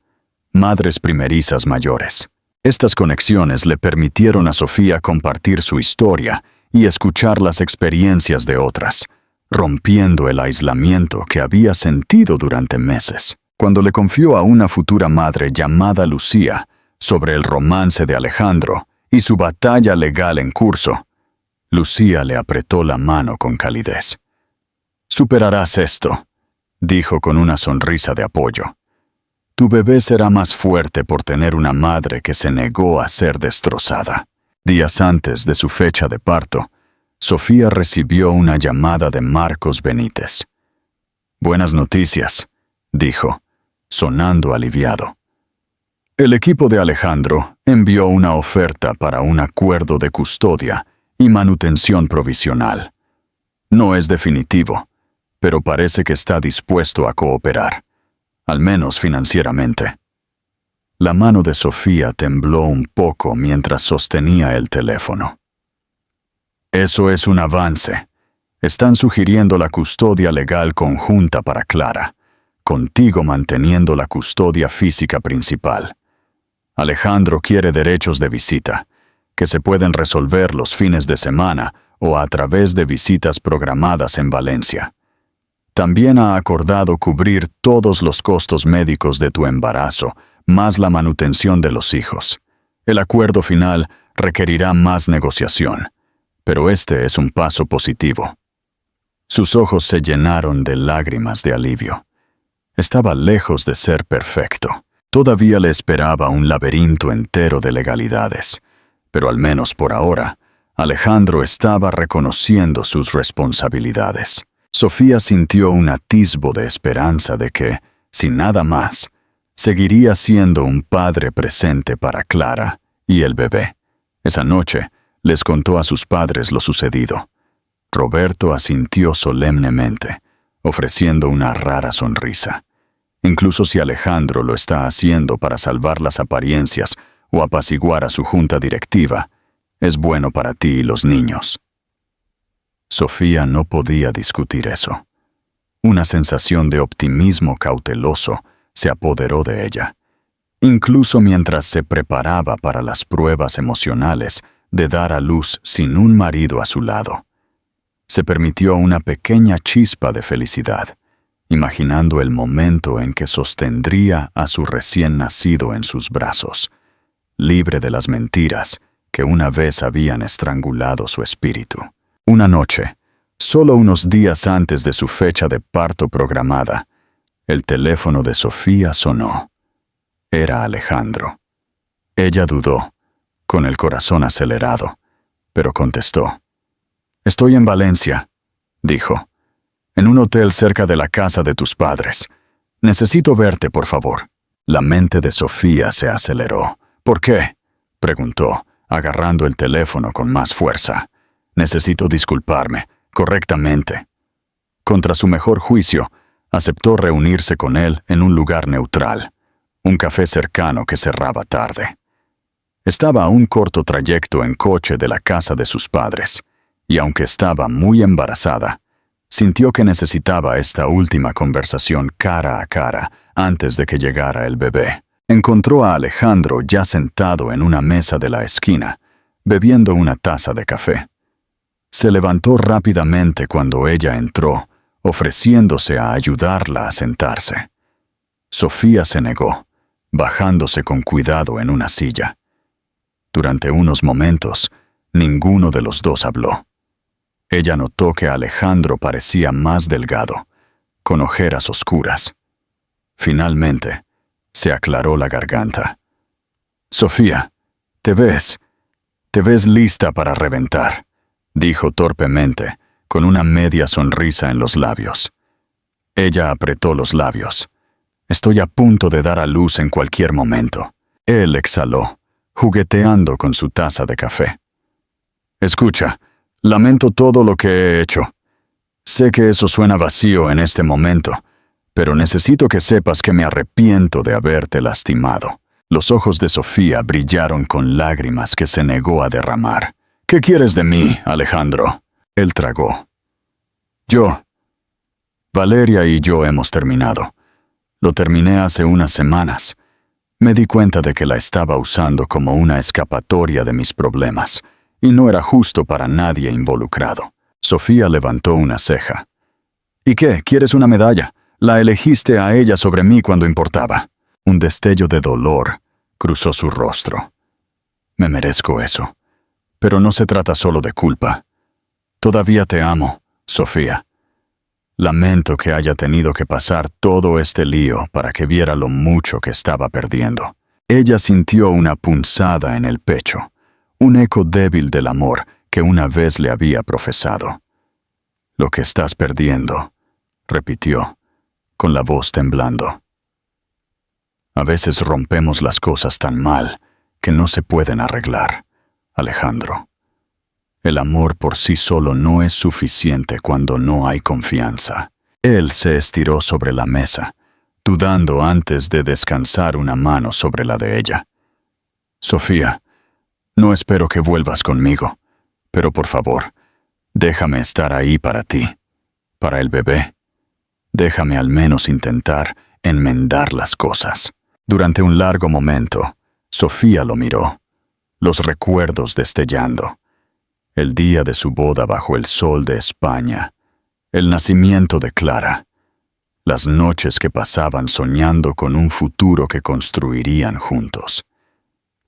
madres primerizas mayores. Estas conexiones le permitieron a Sofía compartir su historia y escuchar las experiencias de otras, rompiendo el aislamiento que había sentido durante meses. Cuando le confió a una futura madre llamada Lucía sobre el romance de Alejandro y su batalla legal en curso, Lucía le apretó la mano con calidez. «Superarás esto», dijo con una sonrisa de apoyo. «Tu bebé será más fuerte por tener una madre que se negó a ser destrozada». Días antes de su fecha de parto, Sofía recibió una llamada de Marcos Benítez. «Buenas noticias», dijo, sonando aliviado. El equipo de Alejandro envió una oferta para un acuerdo de custodia y manutención provisional. No es definitivo, pero parece que está dispuesto a cooperar, al menos financieramente. La mano de Sofía tembló un poco mientras sostenía el teléfono. «Eso es un avance. Están sugiriendo la custodia legal conjunta para Clara, contigo manteniendo la custodia física principal. Alejandro quiere derechos de visita, que se pueden resolver los fines de semana o a través de visitas programadas en Valencia. También ha acordado cubrir todos los costos médicos de tu embarazo, más la manutención de los hijos. El acuerdo final requerirá más negociación, pero este es un paso positivo». Sus ojos se llenaron de lágrimas de alivio. Estaba lejos de ser perfecto. Todavía le esperaba un laberinto entero de legalidades, pero al menos por ahora, Alejandro estaba reconociendo sus responsabilidades. Sofía sintió un atisbo de esperanza de que, sin nada más, seguiría siendo un padre presente para Clara y el bebé. Esa noche, les contó a sus padres lo sucedido. Roberto asintió solemnemente, ofreciendo una rara sonrisa. Incluso si Alejandro lo está haciendo para salvar las apariencias o apaciguar a su junta directiva, es bueno para ti y los niños. Sofía no podía discutir eso. Una sensación de optimismo cauteloso se apoderó de ella, incluso mientras se preparaba para las pruebas emocionales de dar a luz sin un marido a su lado. Se permitió una pequeña chispa de felicidad, imaginando el momento en que sostendría a su recién nacido en sus brazos, libre de las mentiras que una vez habían estrangulado su espíritu. Una noche, solo unos días antes de su fecha de parto programada, el teléfono de Sofía sonó. Era Alejandro. Ella dudó, con el corazón acelerado, pero contestó. «Estoy en Valencia», dijo, «en un hotel cerca de la casa de tus padres. Necesito verte, por favor». La mente de Sofía se aceleró. «¿Por qué?», preguntó, agarrando el teléfono con más fuerza. «Necesito disculparme, correctamente». Contra su mejor juicio, aceptó reunirse con él en un lugar neutral, un café cercano que cerraba tarde. Estaba a un corto trayecto en coche de la casa de sus padres, y aunque estaba muy embarazada, sintió que necesitaba esta última conversación cara a cara antes de que llegara el bebé. Encontró a Alejandro ya sentado en una mesa de la esquina, bebiendo una taza de café. Se levantó rápidamente cuando ella entró, ofreciéndose a ayudarla a sentarse. Sofía se negó, bajándose con cuidado en una silla. Durante unos momentos, ninguno de los dos habló. Ella notó que Alejandro parecía más delgado, con ojeras oscuras. Finalmente, se aclaró la garganta. Sofía, te ves lista para reventar, dijo torpemente, con una media sonrisa en los labios. Ella apretó los labios. Estoy a punto de dar a luz en cualquier momento. Él exhaló, jugueteando con su taza de café. Escucha, lamento todo lo que he hecho. Sé que eso suena vacío en este momento, pero necesito que sepas que me arrepiento de haberte lastimado. Los ojos de Sofía brillaron con lágrimas que se negó a derramar. ¿Qué quieres de mí, Alejandro? Él tragó. Valeria y yo hemos terminado. Lo terminé hace unas semanas. Me di cuenta de que la estaba usando como una escapatoria de mis problemas, y no era justo para nadie involucrado. Sofía levantó una ceja. ¿Y qué? ¿Quieres una medalla? La elegiste a ella sobre mí cuando importaba. Un destello de dolor cruzó su rostro. Me merezco eso. Pero no se trata solo de culpa. Todavía te amo, Sofía. Lamento que haya tenido que pasar todo este lío para que viera lo mucho que estaba perdiendo. Ella sintió una punzada en el pecho, un eco débil del amor que una vez le había profesado. Lo que estás perdiendo, repitió, con la voz temblando. A veces rompemos las cosas tan mal que no se pueden arreglar, Alejandro. El amor por sí solo no es suficiente cuando no hay confianza. Él se estiró sobre la mesa, dudando antes de descansar una mano sobre la de ella. Sofía, no espero que vuelvas conmigo, pero por favor, déjame estar ahí para ti, para el bebé. Déjame al menos intentar enmendar las cosas. Durante un largo momento, Sofía lo miró, los recuerdos destellando. El día de su boda bajo el sol de España, el nacimiento de Clara, las noches que pasaban soñando con un futuro que construirían juntos.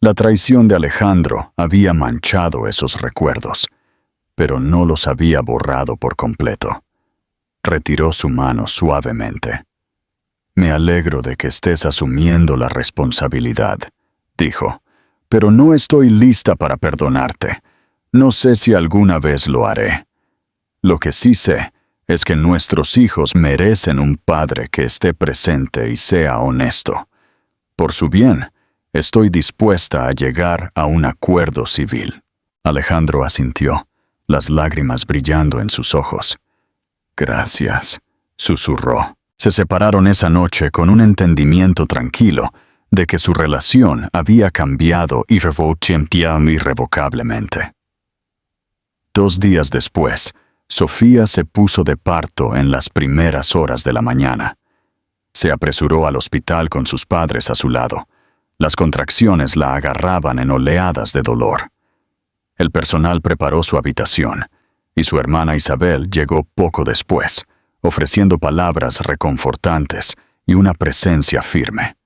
La traición de Alejandro había manchado esos recuerdos, pero no los había borrado por completo. Retiró su mano suavemente. Me alegro de que estés asumiendo la responsabilidad, dijo, pero no estoy lista para perdonarte. No sé si alguna vez lo haré. Lo que sí sé es que nuestros hijos merecen un padre que esté presente y sea honesto. Por su bien, estoy dispuesta a llegar a un acuerdo civil. Alejandro asintió, las lágrimas brillando en sus ojos. Gracias, susurró. Se separaron esa noche con un entendimiento tranquilo de que su relación había cambiado irrevocablemente. 2 días después, Sofía se puso de parto en las primeras horas de la mañana. Se apresuró al hospital con sus padres a su lado. Las contracciones la agarraban en oleadas de dolor. El personal preparó su habitación, y su hermana Isabel llegó poco después, ofreciendo palabras reconfortantes y una presencia firme.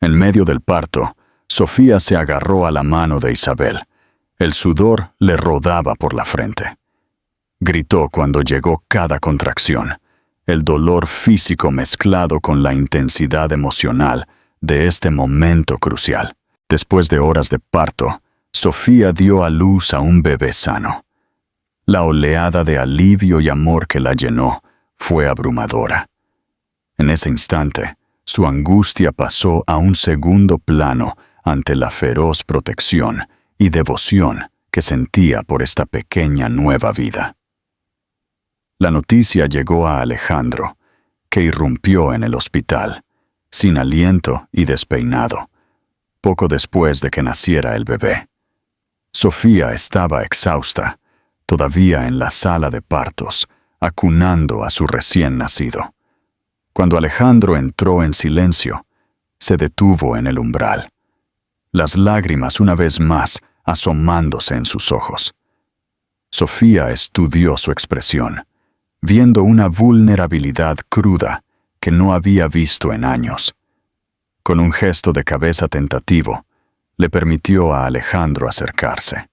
En medio del parto, Sofía se agarró a la mano de Isabel. El sudor le rodaba por la frente. Gritó cuando llegó cada contracción, el dolor físico mezclado con la intensidad emocional de este momento crucial. Después de horas de parto, Sofía dio a luz a un bebé sano. La oleada de alivio y amor que la llenó fue abrumadora. En ese instante, su angustia pasó a un segundo plano ante la feroz protección y devoción que sentía por esta pequeña nueva vida. La noticia llegó a Alejandro, que irrumpió en el hospital, sin aliento y despeinado, poco después de que naciera el bebé. Sofía estaba exhausta, todavía en la sala de partos, acunando a su recién nacido. Cuando Alejandro entró en silencio, se detuvo en el umbral, las lágrimas una vez más asomándose en sus ojos. Sofía estudió su expresión, viendo una vulnerabilidad cruda que no había visto en años. Con un gesto de cabeza tentativo, le permitió a Alejandro acercarse.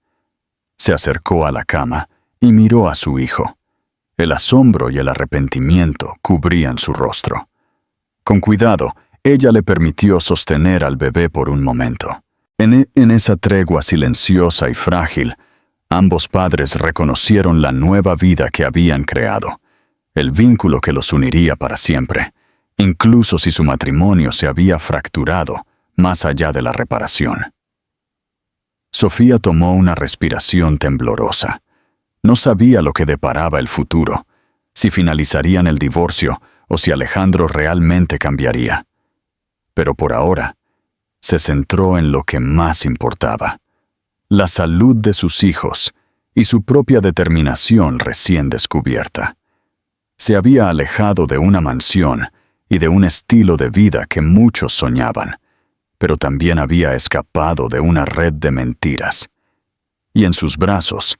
Se acercó a la cama y miró a su hijo. El asombro y el arrepentimiento cubrían su rostro. Con cuidado, ella le permitió sostener al bebé por un momento. En esa tregua silenciosa y frágil, ambos padres reconocieron la nueva vida que habían creado, el vínculo que los uniría para siempre, incluso si su matrimonio se había fracturado más allá de la reparación. Sofía tomó una respiración temblorosa. No sabía lo que deparaba el futuro, si finalizarían el divorcio o si Alejandro realmente cambiaría. Pero por ahora, se centró en lo que más importaba: la salud de sus hijos y su propia determinación recién descubierta. Se había alejado de una mansión y de un estilo de vida que muchos soñaban, pero también había escapado de una red de mentiras. Y en sus brazos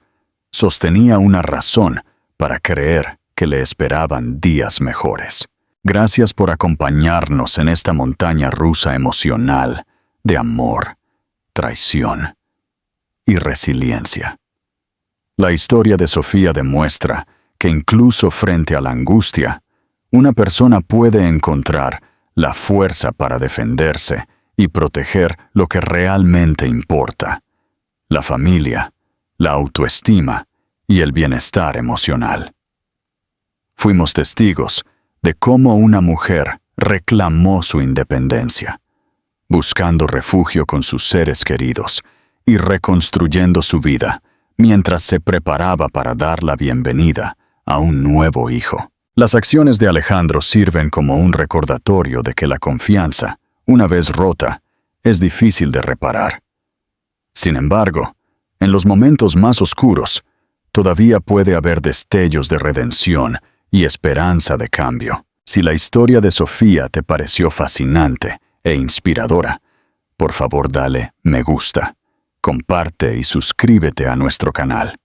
sostenía una razón para creer que le esperaban días mejores. Gracias por acompañarnos en esta montaña rusa emocional de amor, traición y resiliencia. La historia de Sofía demuestra que incluso frente a la angustia, una persona puede encontrar la fuerza para defenderse y proteger lo que realmente importa: la familia, la autoestima y el bienestar emocional. Fuimos testigos de cómo una mujer reclamó su independencia, buscando refugio con sus seres queridos y reconstruyendo su vida mientras se preparaba para dar la bienvenida a un nuevo hijo. Las acciones de Alejandro sirven como un recordatorio de que la confianza, una vez rota, es difícil de reparar. Sin embargo, en los momentos más oscuros, todavía puede haber destellos de redención y esperanza de cambio. Si la historia de Sofía te pareció fascinante e inspiradora, por favor dale me gusta, comparte y suscríbete a nuestro canal.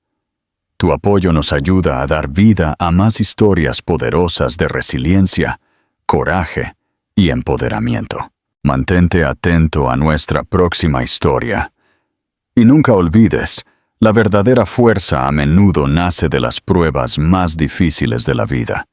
Tu apoyo nos ayuda a dar vida a más historias poderosas de resiliencia, coraje y empoderamiento. Mantente atento a nuestra próxima historia. Y nunca olvides, la verdadera fuerza a menudo nace de las pruebas más difíciles de la vida.